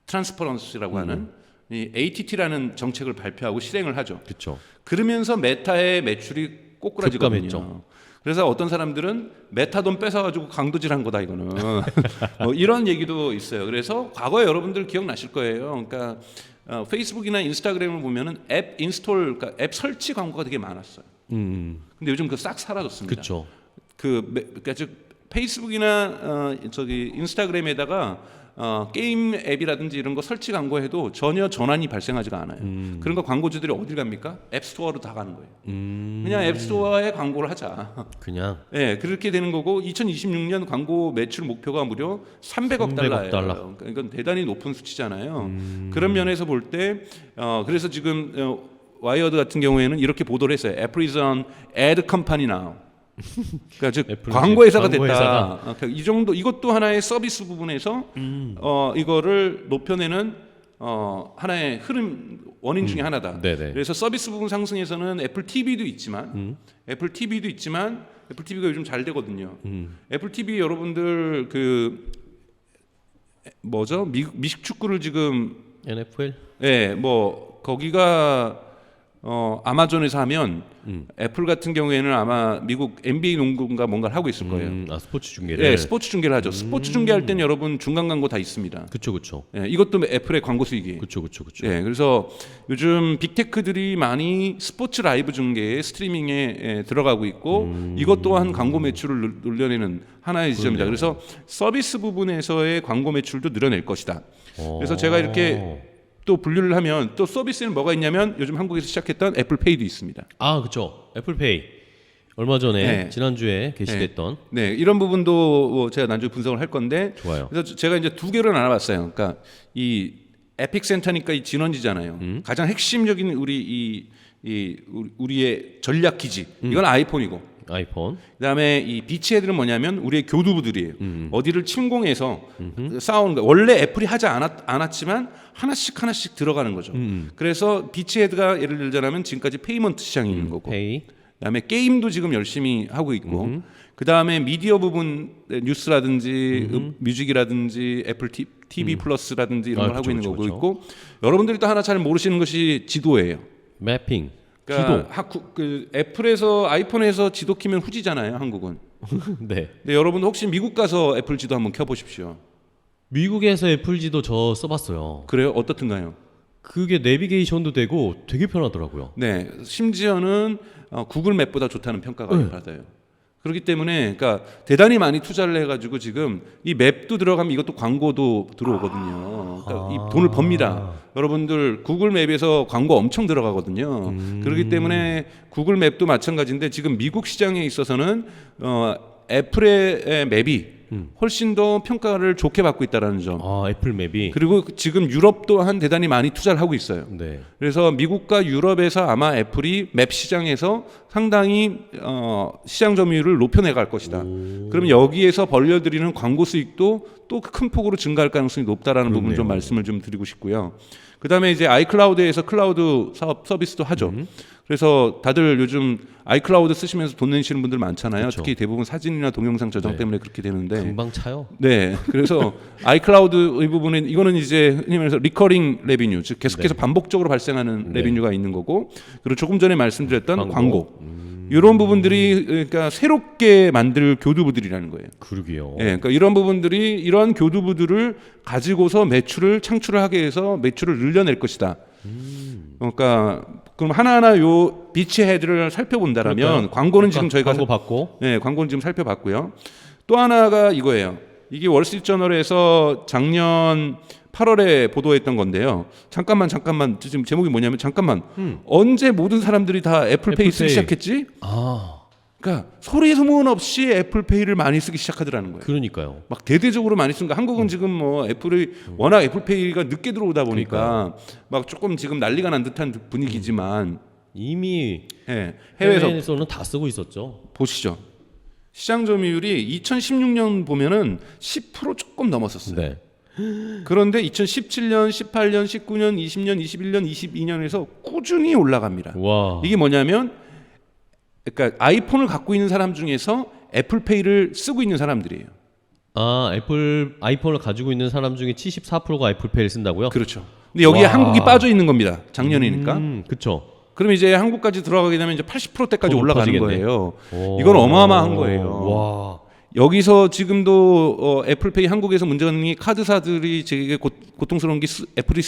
트랜스퍼런스라고 하는 이 ATT라는 정책을 발표하고 실행을 하죠. 그렇죠. 그러면서 메타의 매출이 꼬꾸라지거든요. 급감했죠. 그래서 어떤 사람들은 메타 돈 뺏어가지고 강도질한 거다 이거는 뭐 이런 얘기도 있어요. 그래서 과거에 여러분들 기억나실 거예요. 그러니까 페이스북이나 인스타그램을 보면은 앱 인스톨, 그러니까 앱 설치 광고가 되게 많았어요. 근데 요즘 그거 싹 사라졌습니다. 그렇죠. 그러니까 즉 페이스북이나 인스타그램에다가 게임 앱이라든지 이런 거 설치 광고해도 전혀 전환이 발생하지가 않아요. 그런 거 광고주들이 어딜 갑니까? 앱스토어로 다 가는 거예요. 그냥 앱스토어에 광고를 하자. 그냥 네, 그렇게 되는 거고 2026년 광고 매출 목표가 무려 300억 달러예요. 달러. 이건 대단히 높은 수치잖아요. 그런 면에서 볼 때 그래서 지금 와이어드 같은 경우에는 이렇게 보도를 했어요. Apple is an ad company now. 그러니까 즉 광고 회사가 됐다. 이 정도 이것도 하나의 서비스 부분에서 이거를 높여내는 하나의 흐름 원인 중에 하나다. 네네. 그래서 서비스 부분 상승에서는 애플 TV도 있지만 애플 TV가 요즘 잘 되거든요. 애플 TV 여러분들 그 뭐죠? 미식 축구를 지금 NFL? 예, 뭐 거기가 아마존에서 하면 애플 같은 경우에는 아마 미국 NBA 농구인가 뭔가를 하고 있을 거예요. 스포츠 중계를. 네, 스포츠 중계를 하죠. 스포츠 중계할 때는 여러분 중간 광고 다 있습니다. 그쵸. 예, 이것도 애플의 광고 수익이에요. 그쵸. 예, 그래서 요즘 빅테크들이 많이 스포츠 라이브 중계, 스트리밍에 들어가고 있고 이것 또한 광고 매출을 늘려내는 하나의 지점이다. 그래서 서비스 부분에서의 광고 매출도 늘어낼 것이다. 그래서 제가 이렇게 또 분류를 하면 또 서비스는 뭐가 있냐면 요즘 한국에서 시작했던 애플페이도 있습니다. 아, 그쵸. 애플페이. 얼마 전에 네. 지난주에 게시됐던. 네, 이런 부분도 제가 나중에 분석을 할 건데. 좋아요. 그래서 제가 이제 두 개로 나눠봤어요. 그러니까 이 에픽센터니까 이 진원지잖아요. 가장 핵심적인 우리의 전략 기지. 이건 아이폰이고. 아이폰. 그다음에 이 비치헤드는 뭐냐면 우리의 교두부들이에요. 어디를 침공해서 싸우는 거. 원래 애플이 하지 않았지만 하나씩 들어가는 거죠. 그래서 비치헤드가 예를 들자면 지금까지 페이먼트 시장이 있는 거고. 페이. 그다음에 게임도 지금 열심히 하고 있고. 그다음에 미디어 부분 뉴스라든지 뮤직이라든지 애플 TV 플러스라든지 이런 걸 하고 있는 거고 있고. 여러분들이 또 하나 잘 모르시는 것이 지도예요. 매핑. 그러니까 그 애플에서 아이폰에서 지도 키면 후지잖아요, 한국은. 네. 근데 여러분 혹시 미국 가서 애플 지도 한번 켜보십시오. 미국에서 애플지도 저 써봤어요. 그래요? 어떻든가요? 그게 내비게이션도 되고 되게 편하더라고요. 네, 심지어는 구글 맵보다 좋다는 평가가 받아요. 그렇기 때문에 그러니까 대단히 많이 투자를 해가지고 지금 이 맵도 들어가면 이것도 광고도 들어오거든요. 그러니까 이 돈을 법니다. 여러분들 구글 맵에서 광고 엄청 들어가거든요. 그렇기 때문에 구글 맵도 마찬가지인데 지금 미국 시장에 있어서는 애플의 맵이 훨씬 더 평가를 좋게 받고 있다라는 점. 애플 맵이. 그리고 지금 유럽 또한 대단히 많이 투자를 하고 있어요. 네. 그래서 미국과 유럽에서 아마 애플이 맵 시장에서 상당히 시장 점유율을 높여내갈 것이다. 그러면 여기에서 벌려들이는 광고 수익도 또 큰 폭으로 증가할 가능성이 높다라는 부분 좀 말씀을 좀 드리고 싶고요. 그다음에 이제 아이클라우드에서 클라우드 사업 서비스도 하죠. 그래서 다들 요즘 아이클라우드 쓰시면서 돈 내시는 분들 많잖아요. 그쵸. 특히 대부분 사진이나 동영상 저장 때문에 그렇게 되는데. 금방 차요. 네, 그래서 아이클라우드 이 부분은 이거는 이제 흔히 말해서 리커링 레비뉴, 즉 계속해서 반복적으로 발생하는 레비뉴가 있는 거고, 그리고 조금 전에 말씀드렸던 광고. 이런 부분들이 그러니까 새롭게 만들 교두부들이라는 거예요. 그러게요. 예, 그러니까 이런 부분들이 이러한 교두부들을 가지고서 매출을 창출을 하게 해서 매출을 늘려낼 것이다. 그러니까 그럼 하나하나 요 비치 헤드를 살펴본다라면 그럴까요? 광고는 지금 저희가 광고 받고. 네, 광고는 지금 살펴봤고요. 또 하나가 이거예요. 이게 월스트리트저널에서 작년 8월에 보도했던 건데요. 잠깐만 지금 제목이 뭐냐면 잠깐만 언제 모든 사람들이 다 애플페이 쓰기 시작했지? 그러니까 소리 소문 없이 애플페이를 많이 쓰기 시작하더라는 거예요. 그러니까요. 막 대대적으로 많이 쓰니까 한국은 지금 뭐 애플이 워낙 애플페이가 늦게 들어오다 보니까 막 조금 지금 난리가 난 듯한 분위기지만 이미 예, 해외에서는 다 쓰고 있었죠. 보시죠. 시장 점유율이 2016년 보면은 10% 조금 넘었었어요. 네. 그런데 2017년, 18년, 19년, 20년, 21년, 22년에서 꾸준히 올라갑니다. 와. 이게 뭐냐면 그러니까 아이폰을 갖고 있는 사람 중에서 애플페이를 쓰고 있는 사람들이에요. 아이폰을 가지고 있는 사람 중에 74%가 애플페이를 쓴다고요? 그렇죠. 근데 여기에 와. 한국이 빠져 있는 겁니다. 작년이니까. 그렇죠. 그럼 이제 한국까지 들어가게 되면 이제 80%대까지 더 올라가는 높아지겠네. 거예요. 이건 어마어마한 거예요. 와. 여기서 지금도 애플페이 한국에서 문제가 있는 게 카드사들이 되게 고통스러운 게 애플이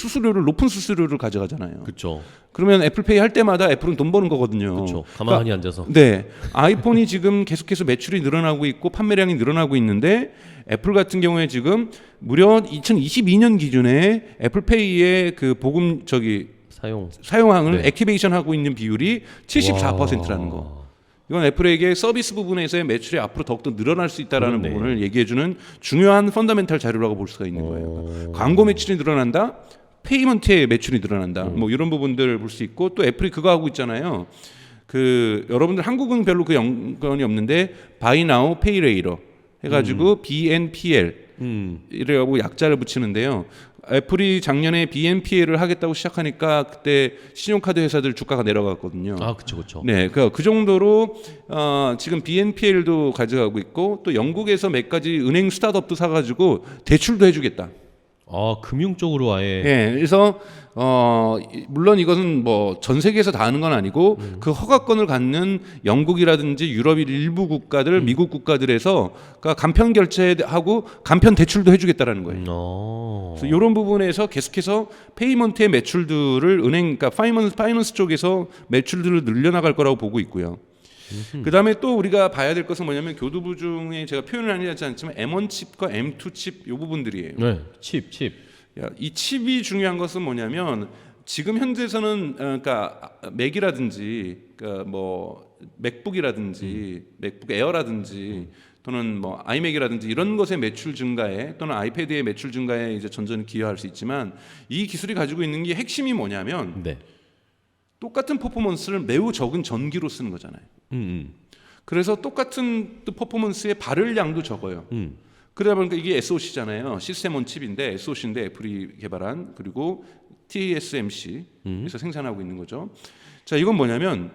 높은 수수료를 가져가잖아요. 그렇죠. 그러면 애플페이 할 때마다 애플은 돈 버는 거거든요. 그렇죠. 가만히 앉아서. 네, 아이폰이 지금 계속해서 매출이 늘어나고 있고 판매량이 늘어나고 있는데 애플 같은 경우에 지금 무려 2022년 기준에 애플페이의 그 보금 사용량을 네. 액티베이션 하고 있는 비율이 74%라는 거. 이건 애플에게 서비스 부분에서의 매출이 앞으로 더욱더 늘어날 수 있다라는 그렇네. 부분을 얘기해주는 중요한 펀더멘탈 자료라고 볼 수가 있는 거예요. 광고 매출이 늘어난다, 페이먼트의 매출이 늘어난다, 뭐 이런 부분들을 볼 수 있고, 또 애플이 그거 하고 있잖아요. 그 여러분들 한국은 별로 그 연관이 없는데 Buy Now, Pay Later 해가지고 BNPL 이라고 약자를 붙이는데요. 애플이 작년에 BNPL을 하겠다고 시작하니까 그때 신용카드 회사들 주가가 내려갔거든요. 아, 그렇죠. 네, 그 정도로 지금 BNPL도 가져가고 있고, 또 영국에서 몇 가지 은행 스타트업도 사가지고 대출도 해주겠다. 아, 금융 쪽으로 아예. 네, 그래서 물론 이것은 뭐 전 세계에서 다 하는 건 아니고 그 허가권을 갖는 영국이라든지 유럽 일부 국가들, 미국 국가들에서 그러니까 간편 결제하고 간편 대출도 해주겠다라는 거예요. 그래서 이런 부분에서 계속해서 페이먼트의 매출들을 은행, 그러니까 파이낸스 쪽에서 매출들을 늘려나갈 거라고 보고 있고요. 그 다음에 또 우리가 봐야 될 것은 뭐냐면, 교두부 중에 제가 표현을 하지 않지만 M1 칩과 M2 칩 이 부분들이에요. 네, 칩. 이 칩이 중요한 것은 뭐냐면, 지금 현재에서는 그러니까 맥이라든지, 그러니까 뭐 맥북이라든지 맥북 에어라든지 또는 뭐 아이맥이라든지 이런 것의 매출 증가에, 또는 아이패드의 매출 증가에 이제 전전히 기여할 수 있지만, 이 기술이 가지고 있는 게 핵심이 뭐냐면 네. 똑같은 퍼포먼스를 매우 적은 전기로 쓰는 거잖아요. 그래서 똑같은 퍼포먼스의 발열 양도 적어요. 그러다 보니까 이게 SoC잖아요. 시스템 온 칩인데 SoC인데 애플이 개발한, 그리고 TSMC에서 생산하고 있는 거죠. 자, 이건 뭐냐면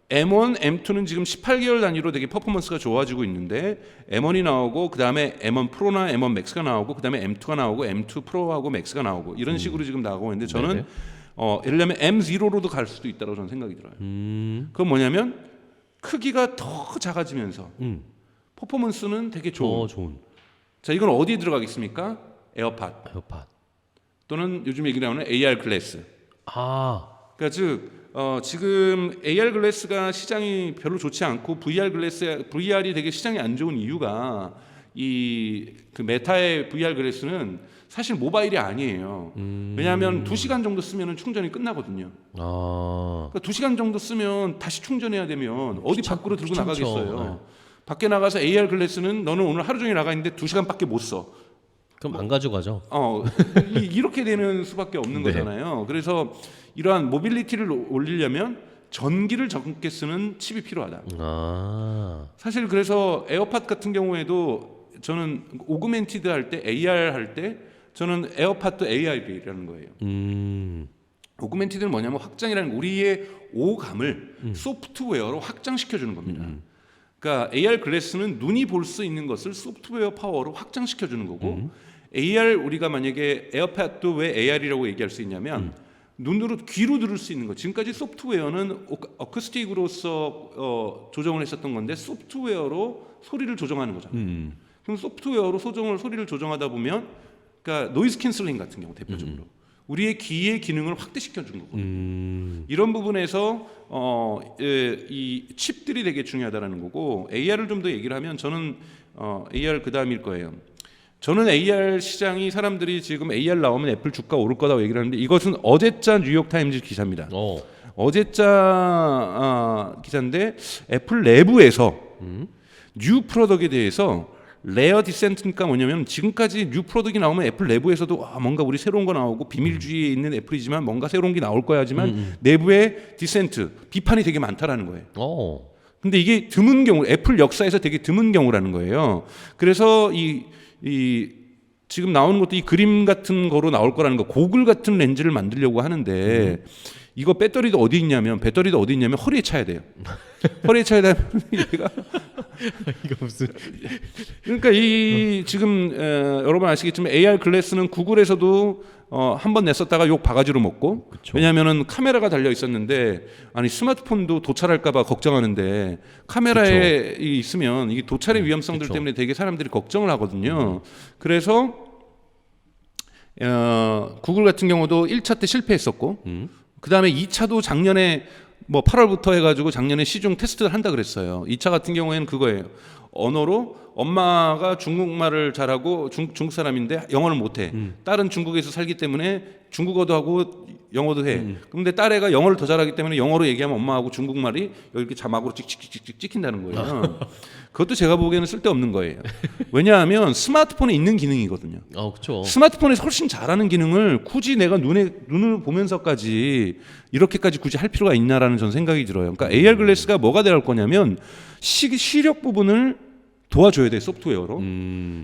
M1, M2는 지금 18개월 단위로 되게 퍼포먼스가 좋아지고 있는데, M1이 나오고 그 다음에 M1 프로나 M1 맥스가 나오고 그 다음에 M2가 나오고 M2 프로하고 맥스가 나오고 이런 식으로 지금 나가고 있는데, 저는 네네. 예를 들면 M0로도 갈 수도 있다고 저는 생각이 들어요. 그건 뭐냐면 크기가 더 작아지면서 퍼포먼스는 되게 좋은. 자, 이건 어디에 들어가겠습니까? 에어팟 또는 요즘 얘기 나오는 AR 글래스. 그러니까 즉 지금 AR 글래스가 시장이 별로 좋지 않고 VR이 되게 시장이 안 좋은 이유가, 그 메타의 VR 글래스는 사실 모바일이 아니에요. 왜냐하면 2시간 정도 쓰면 충전이 끝나거든요. 그러니까 2시간 정도 쓰면 다시 충전해야 되면 어디 밖으로 들고 나가겠어요. 네. 밖에 나가서 AR 글래스는 너는 오늘 하루 종일 나가 있는데 2시간밖에 못 써. 그럼 안 가져가죠. 이렇게 되는 수밖에 없는 네. 거잖아요. 그래서 이러한 모빌리티를 올리려면 전기를 적게 쓰는 칩이 필요하다. 사실 그래서 에어팟 같은 경우에도 저는 오그멘티드 할 때, AR 할 때 저는 에어팟도 AR이라는 거예요. 오그멘티드는 뭐냐면 확장이라는, 우리의 오감을 소프트웨어로 확장시켜 주는 겁니다. 그러니까 AR 글래스는 눈이 볼 수 있는 것을 소프트웨어 파워로 확장시켜 주는 거고, AR, 우리가 만약에 에어팟도 왜 AR이라고 얘기할 수 있냐면 눈으로, 귀로 들을 수 있는 거. 지금까지 소프트웨어는 어쿠스틱으로서 조정을 했었던 건데, 소프트웨어로 소리를 조정하는 거잖아요. 그럼 소프트웨어로 소리를 조정하다 보면, 그러니까 노이즈 캔슬링 같은 경우 대표적으로 우리의 귀의 기능을 확대시켜 준 거거든요. 이런 부분에서 이 칩들이 되게 중요하다라는 거고, AR을 좀 더 얘기를 하면 저는 AR 그 다음일 거예요. 저는 AR 시장이, 사람들이 지금 AR 나오면 애플 주가 오를 거다고 얘기를 하는데, 이것은 어제자 뉴욕타임즈 기사입니다. 어제자 기사인데, 애플 내부에서 뉴 프로덕트에 대해서 레어 디센트니까 뭐냐면, 지금까지 뉴 프로덕트가 나오면 애플 내부에서도 뭔가 우리 새로운 거 나오고 비밀주의에 있는 애플이지만 뭔가 새로운 게 나올 거야 하지만 내부에 디센트, 비판이 되게 많다라는 거예요. 근데 이게 드문 경우, 애플 역사에서 되게 드문 경우라는 거예요. 그래서 이 지금 나오는 것도 이 그림 같은 거로 나올 거라는 거, 고글 같은 렌즈를 만들려고 하는데, 이거 배터리도 어디 있냐면 허리에 차야 돼요. 허리에 차야 되면 얘가 이거 무슨? 그러니까 이 지금 여러분 아시겠지만 AR 글래스는 구글에서도 한 번 냈었다가 욕 바가지로 먹고, 왜냐하면은 카메라가 달려 있었는데, 아니 스마트폰도 도찰할까봐 걱정하는데, 카메라에 있으면 이게 도찰의 위험성들 때문에 되게 사람들이 걱정을 하거든요. 그래서 구글 같은 경우도 1차 때 실패했었고, 그 다음에 2차도 작년에 뭐 8월부터 해가지고 작년에 시중 테스트를 한다 그랬어요. 이 차 같은 경우에는 그거예요. 언어로 엄마가 중국말을 잘하고 중국 사람인데 영어를 못해. 딸은 중국에서 살기 때문에 중국어도 하고 영어도 해. 그런데 딸애가 영어를 더 잘하기 때문에 영어로 얘기하면 엄마하고 중국말이 여기 이렇게 자막으로 찍찍찍찍 찍힌다는 거예요. 그것도 제가 보기에는 쓸데없는 거예요. 왜냐하면 스마트폰에 있는 기능이거든요. 그렇죠. 스마트폰에서 훨씬 잘하는 기능을 굳이 내가 눈을 보면서까지 이렇게까지 굳이 할 필요가 있나라는 전 생각이 들어요. 그러니까 AR 글래스가 뭐가 될 거냐면 시력 부분을 도와줘야 돼, 소프트웨어로.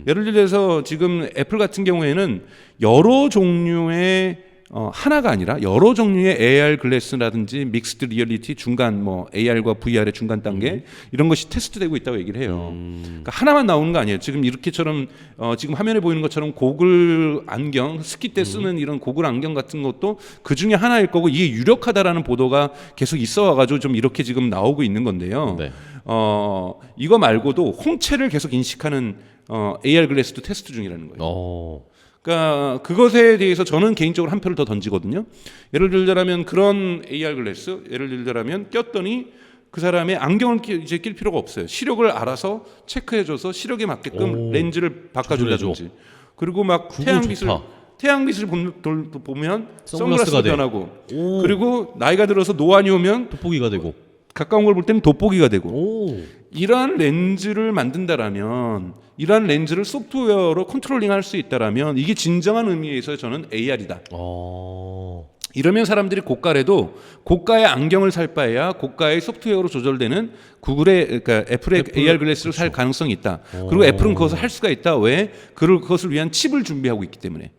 예를 들어서 지금 애플 같은 경우에는 여러 종류의 하나가 아니라 여러 종류의 AR 글래스라든지 믹스드 리얼리티 중간 뭐 AR과 VR의 중간 단계 이런 것이 테스트되고 있다고 얘기를 해요. 그러니까 하나만 나오는 거 아니에요. 지금 이렇게처럼 지금 화면에 보이는 것처럼 고글 안경, 스키 때 쓰는 이런 고글 안경 같은 것도 그 중에 하나일 거고 이게 유력하다라는 보도가 계속 있어 와가지고 좀 이렇게 지금 나오고 있는 건데요. 네. 이거 말고도 홍채를 계속 인식하는 AR 글래스도 테스트 중이라는 거예요. 그러니까 그것에 대해서 저는 개인적으로 한 표를 더 던지거든요. 예를 들자면 그런 AR 글래스, 예를 들자면 꼈더니 그 사람의 안경을 이제 낄 필요가 없어요. 시력을 알아서 체크해줘서 시력에 맞게끔 렌즈를 바꿔준다든지. 그리고 막 태양빛을 보면 선글라스가 변하고. 그리고 나이가 들어서 노안이 오면 돋보기가 되고. 가까운 걸 볼 때는 돋보기가 되고. 이러한 렌즈를 만든다라면, 이러한 렌즈를 소프트웨어로 컨트롤링할 수 있다라면 이게 진정한 의미에서 저는 AR이다. 이러면 사람들이 고가래도 고가의 안경을 살 바에야 고가의 소프트웨어로 조절되는 그러니까 애플의 AR 글래스를 살 가능성이 있다. 그리고 애플은 그것을 할 수가 있다. 왜? 그것을 위한 칩을 준비하고 있기 때문에.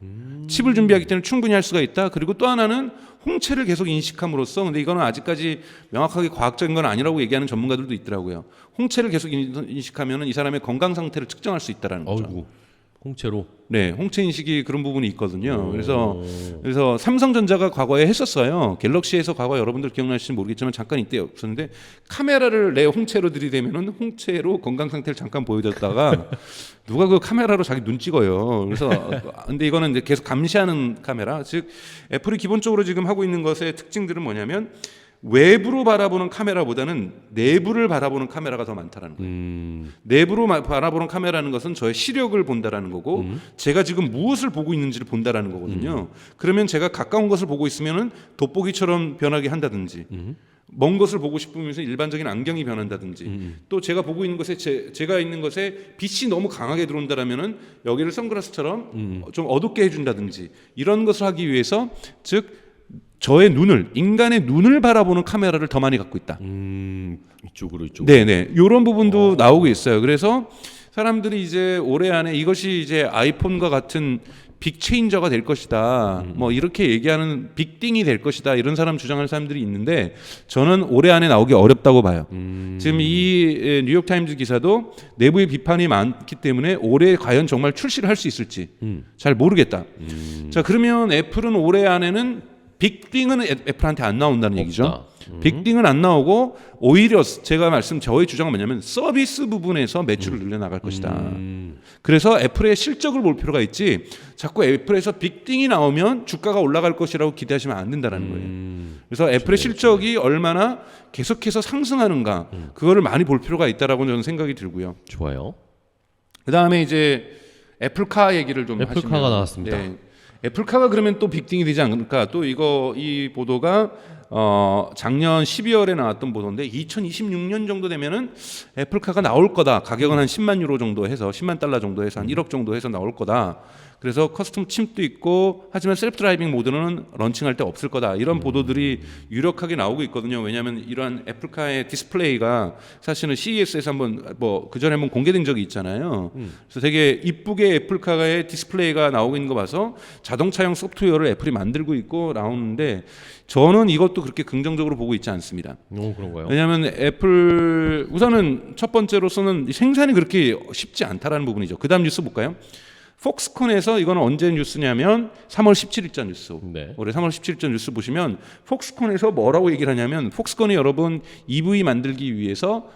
칩을 준비하기 때문에 충분히 할 수가 있다. 그리고 또 하나는 홍채를 계속 인식함으로써, 근데 이거는 아직까지 명확하게 과학적인 건 아니라고 얘기하는 전문가들도 있더라고요. 홍채를 계속 인식하면 이 사람의 건강 상태를 측정할 수 있다라는 거죠. 아이고, 홍채로. 네, 홍채 인식이 그런 부분이 있거든요. 그래서 삼성전자가 과거에 했었어요. 갤럭시에서 과거 여러분들 기억나실지 모르겠지만 잠깐 이때 없었는데 카메라를 내 홍채로 들이대면은 홍채로 건강 상태를 잠깐 보여줬다가 누가 그 카메라로 자기 눈 찍어요. 그래서 근데 이거는 이제 계속 감시하는 카메라. 즉 애플이 기본적으로 지금 하고 있는 것의 특징들은 뭐냐면 외부로 바라보는 카메라보다는 내부를 바라보는 카메라가 더 많다라는 거예요. 내부로 바라보는 카메라는 것은 저의 시력을 본다라는 거고 제가 지금 무엇을 보고 있는지를 본다라는 거거든요. 그러면 제가 가까운 것을 보고 있으면은 돋보기처럼 변하게 한다든지 먼 것을 보고 싶으면서 일반적인 안경이 변한다든지 또 제가 보고 있는 것에 제가 있는 것에 빛이 너무 강하게 들어온다라면은 여기를 선글라스처럼 좀 어둡게 해준다든지 이런 것을 하기 위해서 즉 저의 눈을 인간의 눈을 바라보는 카메라를 더 많이 갖고 있다. 이쪽으로. 네네 이런 부분도 나오고 있어요. 그래서 사람들이 이제 올해 안에 이것이 이제 아이폰과 같은 빅 체인저가 될 것이다. 뭐 이렇게 얘기하는 빅띵이 될 것이다. 이런 사람 주장하는 사람들이 있는데 저는 올해 안에 나오기 어렵다고 봐요. 지금 이 뉴욕 타임즈 기사도 내부의 비판이 많기 때문에 올해 과연 정말 출시를 할 수 있을지 잘 모르겠다. 자 그러면 애플은 올해 안에는 빅띵은 애플한테 안 나온다는 얘기죠. 빅띵은 안 나오고 오히려 저의 주장은 뭐냐면 서비스 부분에서 매출을 늘려나갈 것이다. 그래서 애플의 실적을 볼 필요가 있지 자꾸 애플에서 빅띵이 나오면 주가가 올라갈 것이라고 기대하시면 안 된다는 거예요. 그래서 애플의 실적이 얼마나 계속해서 상승하는가 그거를 많이 볼 필요가 있다라고 저는 생각이 들고요. 좋아요. 그다음에 이제 애플카 얘기를 좀 애플카가 하시면 나왔습니다. 네. 애플카가 그러면 또 빅띵이 되지 않을까? 또 이 보도가 작년 12월에 나왔던 보도인데 2026년 정도 되면은 애플카가 나올 거다. 가격은 한 10만 유로 정도 해서 10만 달러 정도 해서 한 1억 정도 해서 나올 거다. 그래서 커스텀 칩도 있고 하지만 셀프 드라이빙 모드는 런칭할 때 없을 거다. 이런 보도들이 유력하게 나오고 있거든요. 왜냐하면 이러한 애플카의 디스플레이가 사실은 CES에서 한번 뭐 그전에 한번 공개된 적이 있잖아요. 그래서 되게 이쁘게 애플카의 디스플레이가 나오고 있는 거 봐서 자동차용 소프트웨어를 애플이 만들고 있고 나오는데 저는 이것도 그렇게 긍정적으로 보고 있지 않습니다. 그런가요? 왜냐하면 애플 우선은 첫 번째로서는 생산이 그렇게 쉽지 않다라는 부분이죠. 그다음 뉴스 볼까요? 폭스콘에서 이거는 언제 뉴스냐면 3월 17일자 뉴스. 네. 올해 3월 17일자 뉴스 보시면 폭스콘에서 뭐라고 얘기를 하냐면 폭스콘이 여러분 EV 만들기 위해서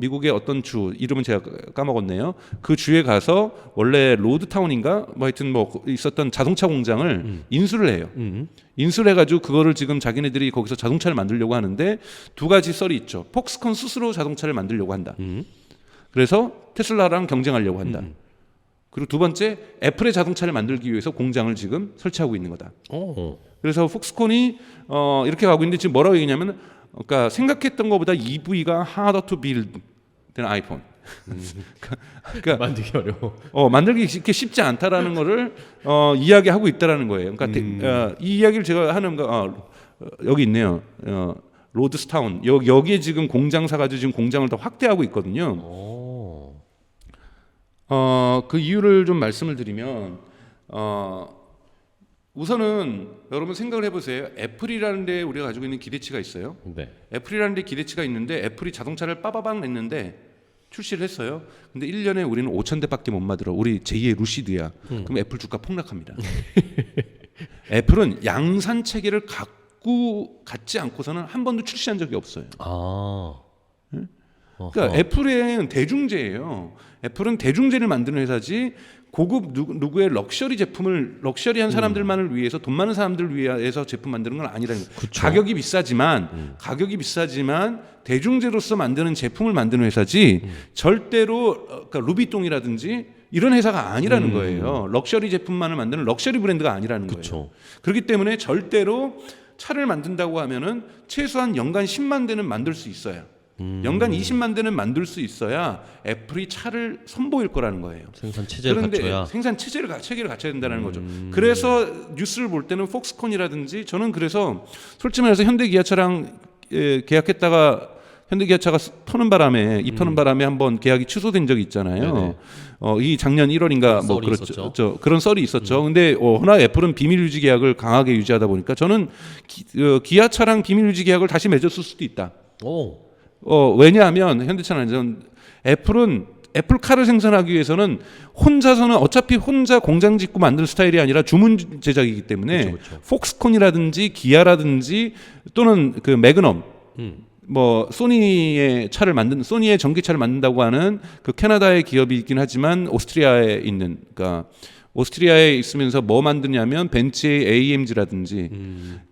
미국의 어떤 주 이름은 제가 까먹었네요. 그 주에 가서 원래 로드타운인가 뭐 하여튼 뭐 있었던 자동차 공장을 인수를 해요. 인수를 해가지고 그거를 지금 자기네들이 거기서 자동차를 만들려고 하는데 두 가지 썰이 있죠. 폭스콘 스스로 자동차를 만들려고 한다. 그래서 테슬라랑 경쟁하려고 한다. 그리고 두 번째 애플의 자동차를 만들기 위해서 공장을 지금 설치하고 있는 거다. 그래서 폭스콘이 이렇게 가고 있는데 지금 뭐라고 얘기냐면 그러니까 생각했던 것보다 EV가 harder to build than iPhone. 그러니까 만들기 어려워. 만들기 이렇게 쉽지 않다라는 거를 이야기하고 있다라는 거예요. 그러니까 이 이야기를 제가 하는 거 여기 있네요. 로드스타운 여기에 지금 공장 사가지고 지금 공장을 더 확대하고 있거든요. 그 이유를 좀 말씀을 드리면 우선은 여러분 생각을 해보세요. 애플이라는 데 우리가 가지고 있는 기대치가 있어요. 네. 애플이라는 데 기대치가 있는데 애플이 자동차를 빠바박 냈는데 출시를 했어요. 근데 1년에 우리는 5,000대밖에 못 만들어. 우리 제2의 루시드야. 그럼 애플 주가 폭락합니다. 애플은 양산 체계를 갖지 않고서는 한 번도 출시한 적이 없어요. 그러니까 애플은 대중재예요. 애플은 대중재를 만드는 회사지 고급 누구의 럭셔리 제품을 럭셔리한 사람들만을 위해서 돈 많은 사람들을 위해서 제품 만드는 건 아니라는 거예요. 그쵸. 가격이 비싸지만 대중재로서 만드는 제품을 만드는 회사지 절대로 그러니까 루비통이라든지 이런 회사가 아니라는 거예요. 럭셔리 제품만을 만드는 럭셔리 브랜드가 아니라는 그쵸. 거예요. 그렇기 때문에 절대로 차를 만든다고 하면은 최소한 연간 10만 대는 만들 수 있어야. 연간 20만 대는 만들 수 있어야 애플이 차를 선보일 거라는 거예요. 생산 체제를 그런데 갖춰야. 생산 체계를 갖춰야 된다는 거죠. 그래서 뉴스를 볼 때는 폭스콘이라든지 저는 그래서 솔직히 말해서 현대기아차랑 계약했다가 현대기아차가 터는 바람에 한번 계약이 취소된 적이 있잖아요. 이 작년 1월인가 뭐 그렇죠. 그런 썰이 있었죠. 근데 워낙 애플은 비밀 유지 계약을 강하게 유지하다 보니까 저는 기아차랑 비밀 유지 계약을 다시 맺었을 수도 있다. 왜냐하면 현대차는 애플은 애플카를 생산하기 위해서는 어차피 혼자 공장 짓고 만드는 스타일이 아니라 주문 제작이기 때문에 그쵸. 폭스콘이라든지 기아라든지 또는 그 매그넘 뭐 소니의 전기차를 만든다고 하는 그 캐나다의 기업이 있긴 하지만 오스트리아에 있는 그러니까 오스트리아에 있으면서 뭐 만드냐면 벤츠의 AMG라든지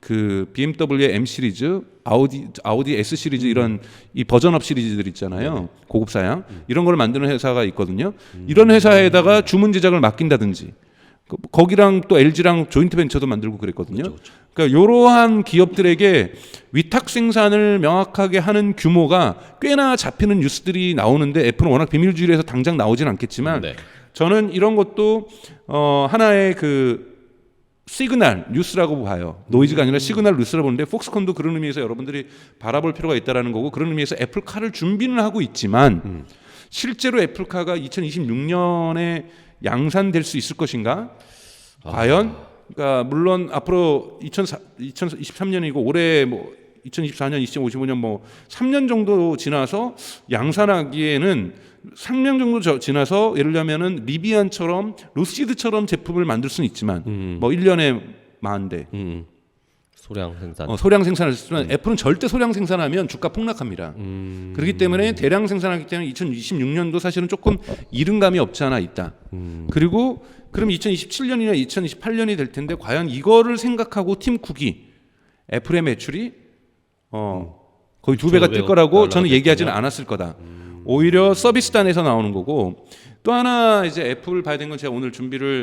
그 BMW의 M 시리즈, 아우디 S 시리즈 이런 이 버전업 시리즈들 있잖아요. 고급 사양 이런 걸 만드는 회사가 있거든요. 이런 회사에다가 주문 제작을 맡긴다든지 거기랑 또 LG랑 조인트 벤처도 만들고 그랬거든요. 그쵸. 그러니까 이러한 기업들에게 위탁 생산을 명확하게 하는 규모가 꽤나 잡히는 뉴스들이 나오는데 애플은 워낙 비밀주의라서 당장 나오진 않겠지만 저는 이런 것도 하나의 그 시그널 뉴스라고 봐요. 노이즈가 아니라 시그널 뉴스라고 보는데 폭스콘도 그런 의미에서 여러분들이 바라볼 필요가 있다라는 거고 그런 의미에서 애플카를 준비는 하고 있지만 실제로 애플카가 2026년에 양산될 수 있을 것인가? 과연? 그러니까 물론 앞으로 2023년이고 올해 뭐 2024년, 2055년 뭐 3년 정도 지나서 양산하기에는 3년 정도 지나서 예를 들면은 리비안처럼 루시드처럼 제품을 만들 수는 있지만 뭐 1년에 10,000대 소량 생산을 했지만 애플은 절대 소량 생산하면 주가 폭락합니다. 그렇기 때문에 대량 생산하기 때문에 2026년도 사실은 조금 이른 감이 없지 않아 있다. 그리고 그럼 2027년이나 2028년이 될 텐데 과연 이거를 생각하고 팀 쿡이 애플의 매출이 거의 2배가 뛸 거라고 저는 얘기하지는 않았을 거다. 오히려 서비스단에서 나오는 거고 또 하나 이제 애플을 봐야 되는 건 제가 오늘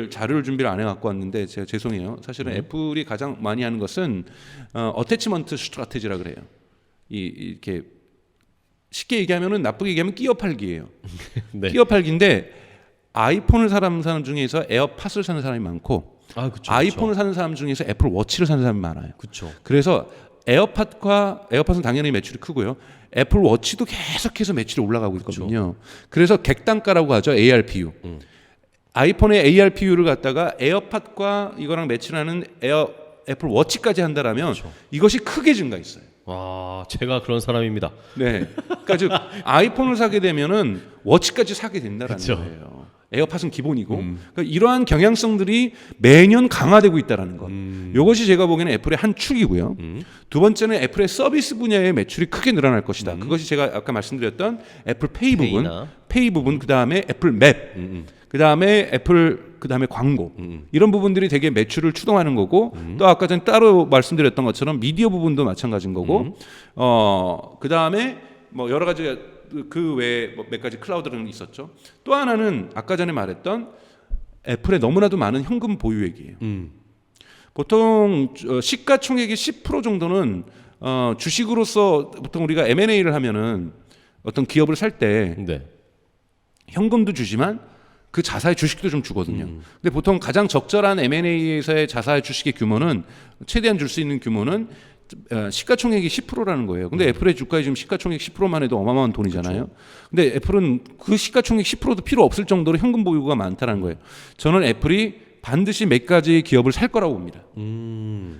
자료를 준비를 안 해갖고 왔는데 제가 죄송해요. 사실은 애플이 가장 많이 하는 것은 어태치먼트 스트라테지라 그래요. 이렇게 쉽게 얘기하면은 나쁘게 얘기하면 끼어 팔기예요. 네. 끼어 팔기인데 아이폰을 사는 사람 중에서 에어팟을 사는 사람이 많고 아이폰을 사는 사람 중에서 애플 워치를 사는 사람이 많아요. 그래서 에어팟은 당연히 매출이 크고요. 애플 워치도 계속해서 매출이 올라가고 있거든요. 그래서 객단가라고 하죠. ARPU. 아이폰의 ARPU를 갖다가 에어팟과 이거랑 매치하는 애플 워치까지 한다라면 이것이 크게 증가했어요. 와, 제가 그런 사람입니다. 네. 그러니까 즉 아이폰을 사게 되면은 워치까지 사게 된다라는 거예요. 에어팟은 기본이고 그러니까 이러한 경향성들이 매년 강화되고 있다는 것. 이것이 제가 보기에는 애플의 한 축이고요. 두 번째는 애플의 서비스 분야의 매출이 크게 늘어날 것이다. 그것이 제가 아까 말씀드렸던 애플 페이 부분, 그 다음에 애플 맵, 그 다음에 그 다음에 광고 이런 부분들이 되게 매출을 추동하는 거고 또 아까 전에 따로 말씀드렸던 것처럼 미디어 부분도 마찬가지인 거고 그 다음에 뭐 여러 가지 그 외에 몇 가지 클라우드는 있었죠. 또 하나는 아까 전에 말했던 애플의 너무나도 많은 현금 보유액이에요. 보통 시가총액의 10% 정도는 주식으로서 보통 우리가 M&A를 하면은 어떤 기업을 살 때 네. 현금도 주지만 그 자사의 주식도 좀 주거든요. 근데 보통 가장 적절한 M&A에서의 자사의 주식의 규모는 최대한 줄 수 있는 규모는 시가총액이 10%라는 거예요. 근데 애플의 주가에 지금 시가총액 10%만 해도 어마어마한 돈이잖아요. 근데 애플은 그 시가총액 10%도 필요 없을 정도로 현금 보유가 많다는 거예요. 저는 애플이 반드시 몇 가지 기업을 살 거라고 봅니다.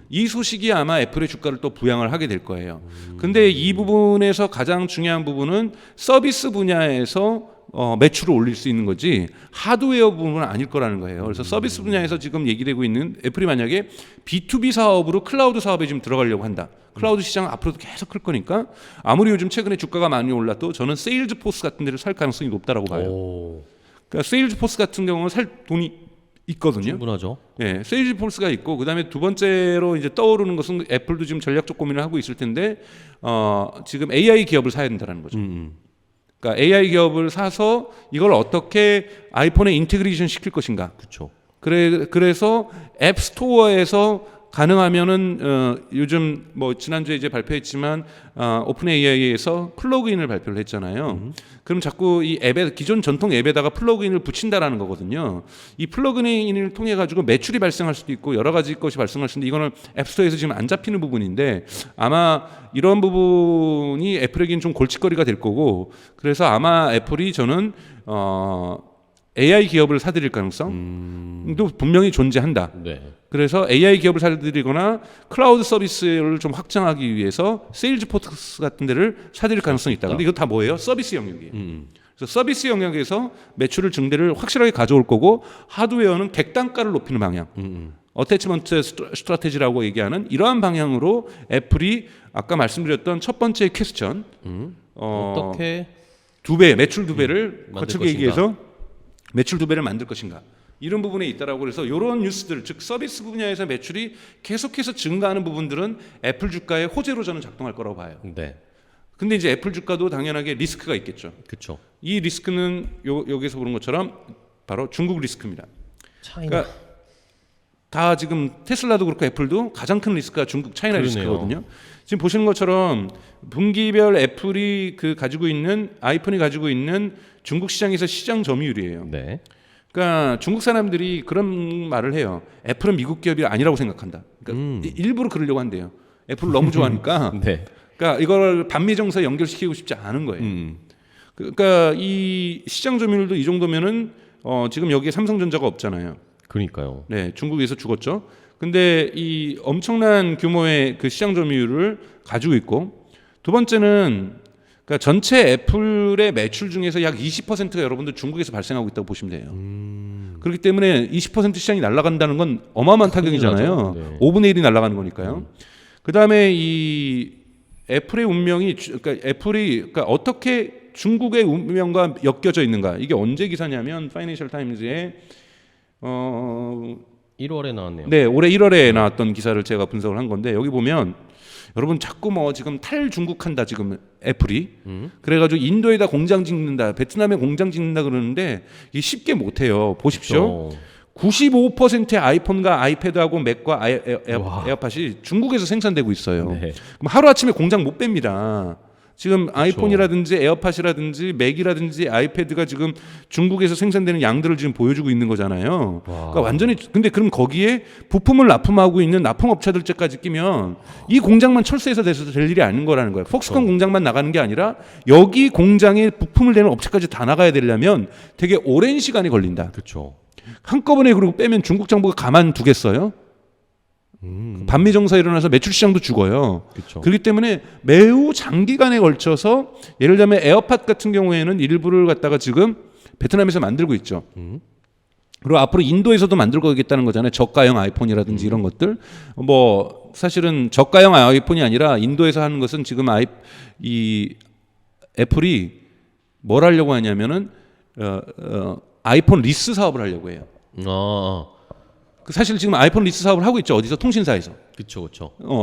이 소식이 아마 애플의 주가를 또 부양을 하게 될 거예요. 근데 이 부분에서 가장 중요한 부분은 서비스 분야에서 매출을 올릴 수 있는 거지 하드웨어 부분은 아닐 거라는 거예요. 그래서 서비스 분야에서 지금 얘기되고 있는 애플이 만약에 B2B 사업으로 클라우드 사업에 지금 들어가려고 한다. 클라우드 시장은 앞으로도 계속 클 거니까 아무리 요즘 최근에 주가가 많이 올라도 저는 세일즈포스 같은 데를 살 가능성이 높다라고 봐요. 그러니까 세일즈포스 같은 경우는 살 돈이 있거든요. 충분하죠. 네, 세일즈포스가 있고 그다음에 두 번째로 이제 떠오르는 것은 애플도 지금 전략적 고민을 하고 있을 텐데 지금 AI 기업을 사야 된다는 거죠. 그러니까 AI 기업을 사서 이걸 어떻게 아이폰에 인테그레이션 시킬 것인가. 그렇죠. 그래서 앱 스토어에서 가능하면은 요즘 뭐 지난주에 이제 발표했지만 오픈 AI에서 플러그인을 발표를 했잖아요. 그럼 자꾸 이 앱에 기존 전통 앱에다가 플러그인을 붙인다라는 거거든요. 이 플러그인을 통해 가지고 매출이 발생할 수도 있고 여러 가지 것이 발생할 수 있는데 이거는 앱스토어에서 지금 안 잡히는 부분인데 아마 이런 부분이 애플에게는 좀 골칫거리가 될 거고 그래서 아마 애플이 저는 AI 기업을 사들일 가능성도 분명히 존재한다. 네. 그래서 AI 기업을 사들이거나 클라우드 서비스를 좀 확장하기 위해서 세일즈포스 같은 데를 사들일 가능성이 있다. 근데 이거 다 뭐예요? 서비스 영역이에요. 그래서 서비스 영역에서 매출을 증대를 확실하게 가져올 거고 하드웨어는 객단가를 높이는 방향. 어태치먼트 스트라테지라고 얘기하는 이러한 방향으로 애플이 아까 말씀드렸던 첫 번째 퀘스천 어떻게 두 배, 매출 두 배를 만들 거칠게 것인가. 얘기해서 매출 두 배를 만들 것인가 이런 부분에 있다라고 그래서 이런 뉴스들 즉 서비스 분야에서 매출이 계속해서 증가하는 부분들은 애플 주가의 호재로 저는 작동할 거라고 봐요. 네. 근데 이제 애플 주가도 당연하게 리스크가 있겠죠. 그렇죠. 이 리스크는 여기서 보는 것처럼 바로 중국 리스크입니다. 차이나. 그러니까 다 지금 테슬라도 그렇고 애플도 가장 큰 리스크가 중국 차이나 그러네요. 리스크거든요. 지금 보시는 것처럼 분기별 애플이 가지고 있는 아이폰이 가지고 있는 중국 시장에서 시장 점유율이에요. 네. 그러니까 중국 사람들이 그런 말을 해요. 애플은 미국 기업이 아니라고 생각한다. 그러니까 일부러 그러려고 한대요. 애플을 너무 좋아하니까. 네. 그러니까 이걸 반미 정서에 연결시키고 싶지 않은 거예요. 그러니까 이 시장 점유율도 이 정도면은 지금 여기에 삼성전자가 없잖아요. 그러니까요. 네, 중국에서 죽었죠. 근데 이 엄청난 규모의 그 시장 점유율을 가지고 있고 두 번째는 그러니까 전체 애플의 매출 중에서 약 20%가 여러분들 중국에서 발생하고 있다고 보시면 돼요. 그렇기 때문에 20% 시장이 날아간다는 건 어마어마한 타격이잖아요. 네. 5분의 1이 날아가는 거니까요. 그다음에 이 애플의 운명이 그러니까 애플이 그러니까 어떻게 중국의 운명과 엮여져 있는가? 이게 언제 기사냐면 파이낸셜 타임즈에 1월에 나왔네요. 네, 올해 1월에 나왔던 기사를 제가 분석을 한 건데 여기 보면 여러분 자꾸 뭐 지금 탈중국한다 지금 애플이 그래가지고 인도에다 공장 짓는다 베트남에 공장 짓는다 그러는데 이게 쉽게 못해요. 보십시오. 95%의 아이폰과 아이패드하고 맥과 에어팟이 중국에서 생산되고 있어요. 네. 그럼 하루아침에 공장 못 뺍니다. 지금 아이폰이라든지 에어팟이라든지 맥이라든지 아이패드가 지금 중국에서 생산되는 양들을 지금 보여주고 있는 거잖아요. 그러니까 완전히 근데 그럼 거기에 부품을 납품하고 있는 납품업체들까지 끼면 이 공장만 철수해서 돼서 될 일이 아닌 거라는 거예요. 폭스콘 공장만 나가는 게 아니라 여기 공장에 부품을 내는 업체까지 다 나가야 되려면 되게 오랜 시간이 걸린다. 그렇죠. 한꺼번에 그리고 빼면 중국 정부가 가만 두겠어요? 반미 정서에 일어나서 매출 시장도 죽어요. 그쵸. 그렇기 때문에 매우 장기간에 걸쳐서 예를 들면 에어팟 같은 경우에는 일부를 갖다가 지금 베트남에서 만들고 있죠. 그리고 앞으로 인도에서도 만들 거겠다는 거잖아요. 저가형 아이폰이라든지 이런 것들. 뭐 사실은 저가형 아이폰이 아니라 인도에서 하는 것은 지금 이 애플이 뭘 하려고 하냐면은 아이폰 리스 사업을 하려고 해요. 사실 지금 아이폰 리스 사업을 하고 있죠. 어디서? 통신사에서. 그렇죠.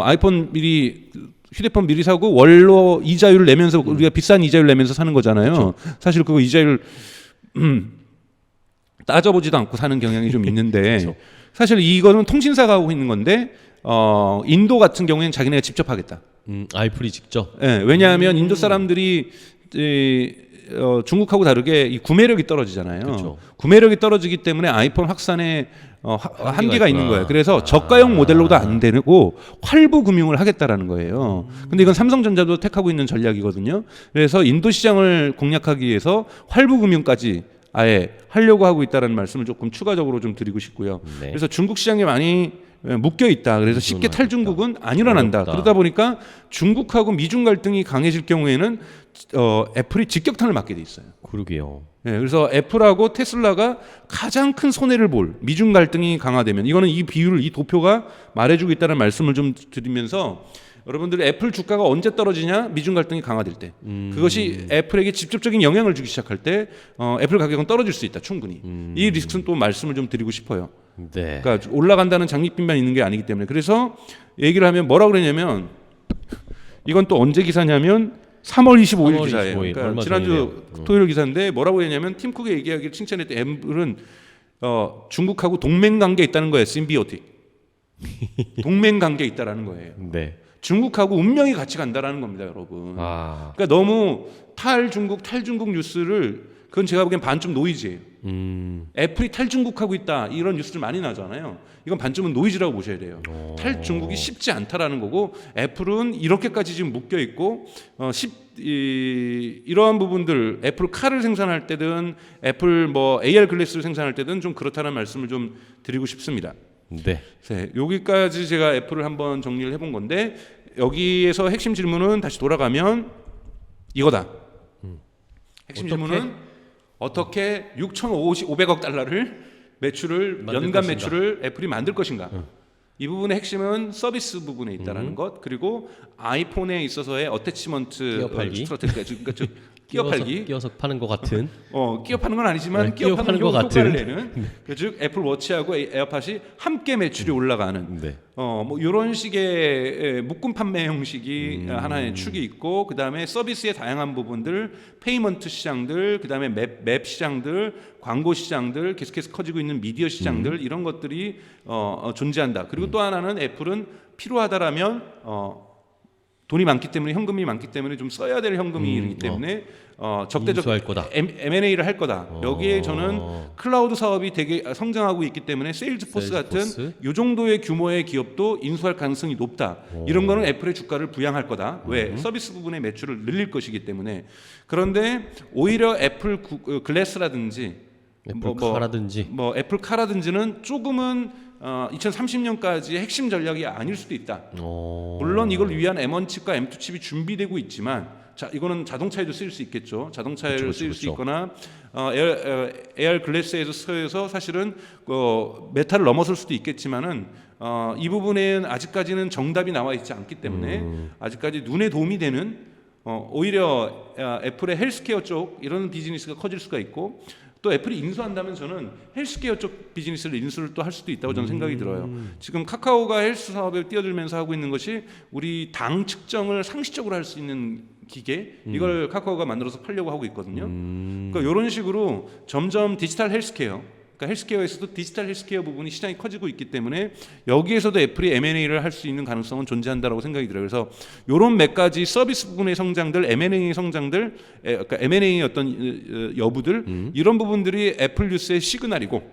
아이폰 미리 휴대폰 미리 사고 월로 이자율을 내면서 우리가 비싼 이자율 내면서 사는 거잖아요. 그쵸. 사실 그거 이자율 따져보지도 않고 사는 경향이 좀 있는데 사실 이거는 통신사가 하고 있는 건데 인도 같은 경우에는 자기네가 직접 하겠다. 아이플이 직접. 네, 왜냐하면 인도 사람들이 중국하고 다르게 이 구매력이 떨어지잖아요. 그쵸. 구매력이 떨어지기 때문에 아이폰 확산에 한계가 있는 있구나. 거예요. 그래서 저가형 모델로도 안 되고 활부 금융을 하겠다라는 거예요. 근데 이건 삼성전자도 택하고 있는 전략이거든요. 그래서 인도 시장을 공략하기 위해서 활부 금융까지 아예 하려고 하고 있다는 말씀을 조금 추가적으로 좀 드리고 싶고요. 네. 그래서 중국 시장에 많이 묶여 있다. 그래서 쉽게 탈중국은 안 일어난다. 어렵다. 그러다 보니까 중국하고 미중 갈등이 강해질 경우에는 애플이 직격탄을 맞게 돼 있어요. 그러게요. 네, 그래서 애플하고 테슬라가 가장 큰 손해를 볼 미중 갈등이 강화되면 이거는 이 비율을 이 도표가 말해주고 있다는 말씀을 좀 드리면서 여러분들 애플 주가가 언제 떨어지냐? 미중 갈등이 강화될 때. 그것이 애플에게 직접적인 영향을 주기 시작할 때 애플 가격은 떨어질 수 있다. 충분히. 이 리스크는 또 말씀을 좀 드리고 싶어요. 네. 그러니까 올라간다는 장밋빛만 있는 게 아니기 때문에. 그래서 얘기를 하면 뭐라고 그러냐면 이건 또 언제 기사냐면 3월 25일 3월 기사예요. 25일, 그러니까 얼마 지난주 전이네요. 토요일 기사인데 뭐라고 했냐면 팀 쿡의 얘기하기를 칭찬했던 애플은 중국하고 동맹 관계에 있다는 거예요. 심비오틱. 동맹 관계에 있다라는 거예요. 네. 중국하고 운명이 같이 간다라는 겁니다, 여러분. 그러니까 너무 탈중국 뉴스를 그건 제가 보기엔 반쯤 노이즈예요. 애플이 탈중국하고 있다 이런 뉴스들 많이 나잖아요. 이건 반쯤은 노이즈라고 보셔야 돼요. 탈중국이 쉽지 않다라는 거고 애플은 이렇게까지 지금 묶여 있고 이러한 부분들 애플 카를 생산할 때든 애플 뭐 AR 글래스를 생산할 때든 좀 그렇다는 말씀을 좀 드리고 싶습니다. 네. 네, 여기까지 제가 애플을 한번 정리를 해본 건데 여기에서 핵심 질문은 다시 돌아가면 이거다. 핵심 질문은 어떻게 6,500억 달러를 매출을 만들 연간 것인가. 매출을 애플이 만들 것인가. 이 부분의 핵심은 서비스 부분에 있다라는 것 그리고 아이폰에 있어서의 어태치먼트 끼어 팔기. 스트래테지 그러니까 즉 끼어 팔기 끼어서 파는 것 같은. 끼어 파는 건 아니지만 네, 끼어 파는 것 효과를 같은. 내는 즉 애플 워치하고 에어팟이 함께 매출이 올라가는 네. 뭐 이런 식의 묶음 판매 형식이 하나의 축이 있고 그다음에 서비스의 다양한 부분들 페이먼트 시장들 그다음에 맵 시장들 광고 시장들 계속해서 커지고 있는 미디어 시장들 이런 것들이 존재한다. 그리고 또 하나는 애플은 필요하다라면 돈이 많기 때문에 현금이 많기 때문에 좀 써야 될 현금이기 때문에 적대적 인수할 거다. M&A를 할 거다. 여기에 저는 클라우드 사업이 되게 성장하고 있기 때문에 세일즈포스 같은 이 정도의 규모의 기업도 인수할 가능성이 높다. 이런 거는 애플의 주가를 부양할 거다. 왜? 서비스 부분의 매출을 늘릴 것이기 때문에. 그런데 오히려 애플 글래스라든지 애플 카라든지 애플 카라든지는 조금은 2030년까지의 핵심 전략이 아닐 수도 있다. 물론 이걸 위한 M1 칩과 M2 칩이 준비되고 있지만 이거는 자동차에도 쓰일 수 있겠죠. 자동차에도 쓰일 수 있거나 AR 글래스에서 쓰여서 사실은 메타를 넘어설 수도 있겠지만은 이 부분에는 아직까지는 정답이 나와 있지 않기 때문에 아직까지 눈에 도움이 되는 오히려 애플의 헬스케어 쪽 이런 비즈니스가 커질 수가 있고 또 애플이 인수한다면 저는 헬스케어 쪽 비즈니스를 인수를 또 할 수도 있다고 저는 생각이 들어요. 지금 카카오가 헬스 사업에 뛰어들면서 하고 있는 것이 우리 당 측정을 상시적으로 할 수 있는 기계 이걸 카카오가 만들어서 팔려고 하고 있거든요. 그러니까 이런 식으로 점점 디지털 헬스케어 그러니까 헬스케어에서도 디지털 헬스케어 부분이 시장이 커지고 있기 때문에 여기에서도 애플이 M&A를 할 수 있는 가능성은 존재한다라고 생각이 들어요. 그래서 이런 몇 가지 서비스 부분의 성장들, M&A 성장들, 그러니까 M&A의 어떤 여부들 이런 부분들이 애플 뉴스의 시그널이고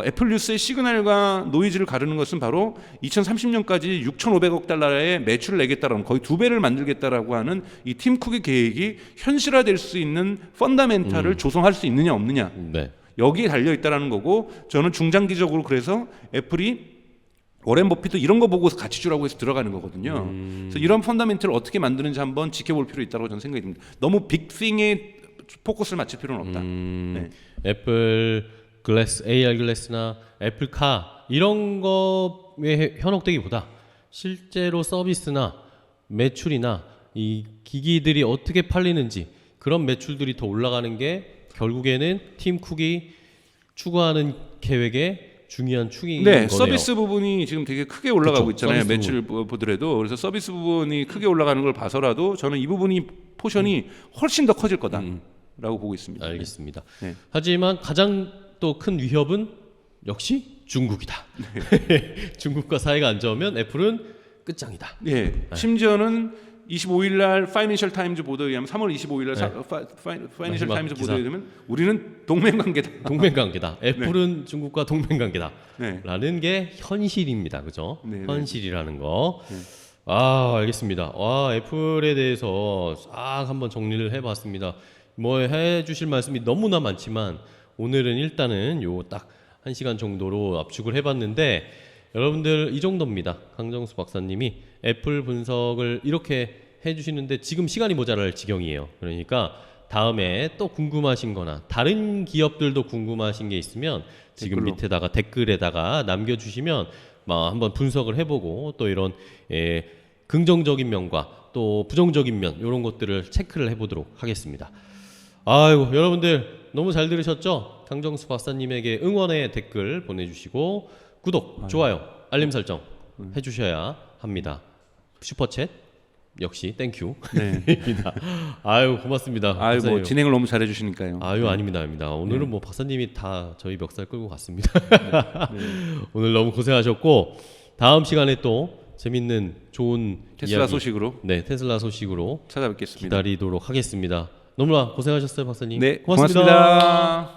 애플 뉴스의 시그널과 노이즈를 가르는 것은 바로 2030년까지 6,500억 달러의 매출을 내겠다라는 거의 2배를 만들겠다라고 하는 이 팀 쿡의 계획이 현실화될 수 있는 펀더멘탈을 조성할 수 있느냐 없느냐. 네. 여기에 달려 있다라는 거고 저는 중장기적으로 그래서 애플이 워렌 버핏도 이런 거 보고서 같이 주라고 해서 들어가는 거거든요. 그래서 이런 펀더멘트를 어떻게 만드는지 한번 지켜볼 필요 있다고 저는 생각이 듭니다. 너무 빅띵에 포커스를 맞출 필요는 없다. 네. 애플 글래스, AR 글래스나 애플카 이런 거에 현혹되기보다 실제로 서비스나 매출이나 이 기기들이 어떻게 팔리는지 그런 매출들이 더 올라가는 게 결국에는 팀 쿡이 추구하는 계획의 중요한 축인 네, 거네요. 서비스 부분이 지금 되게 크게 올라가고 그쵸, 있잖아요. 서비스 매출 보더라도. 그래서 서비스 부분이 크게 올라가는 걸 봐서라도 저는 이 부분이 포션이 훨씬 더 커질 거다라고 보고 있습니다. 알겠습니다. 네. 하지만 가장 또 큰 위협은 역시 중국이다. 중국과 사이가 안 좋으면 애플은 끝장이다. 예. 심지어는 25일 날 파이낸셜 타임즈 보도에 의하면 3월 25일 날 파이낸셜 마지막 타임즈 기사. 보도에 의하면 우리는 동맹관계다. 동맹관계다. 애플은 중국과 동맹관계다. 네. 라는 게 현실입니다. 그죠? 네, 네. 현실이라는 거. 아, 알겠습니다. 와, 애플에 대해서 싹 한번 정리를 해봤습니다. 뭐 해주실 말씀이 너무나 많지만 오늘은 일단은 요 딱 1시간 정도로 압축을 해봤는데 여러분들 이 정도입니다. 강정수 박사님이 애플 분석을 이렇게 해주시는데 지금 시간이 모자랄 지경이에요. 그러니까 다음에 또 궁금하신 거나 다른 기업들도 궁금하신 게 있으면 지금 댓글로. 밑에다가 댓글에다가 남겨주시면 한번 분석을 해보고 또 이런 긍정적인 면과 또 부정적인 면 이런 것들을 체크를 해보도록 하겠습니다. 아이고 여러분들 너무 잘 들으셨죠? 강정수 박사님에게 응원의 댓글 보내주시고 구독, 좋아요, 알림 설정 해주셔야 합니다. 슈퍼챗 역시 땡큐. 네. 아유 고맙습니다. 아유 뭐 박사님. 진행을 너무 잘해 주시니까요. 아유 아닙니다, 아닙니다. 오늘은 뭐 박사님이 다 저희 멱살 끌고 갔습니다. 오늘 너무 고생하셨고 다음 시간에 또 재밌는 좋은 테슬라 이야기, 소식으로 네 테슬라 소식으로 찾아뵙겠습니다. 기다리도록 하겠습니다. 너무나 고생하셨어요, 박사님. 네, 고맙습니다. 고맙습니다.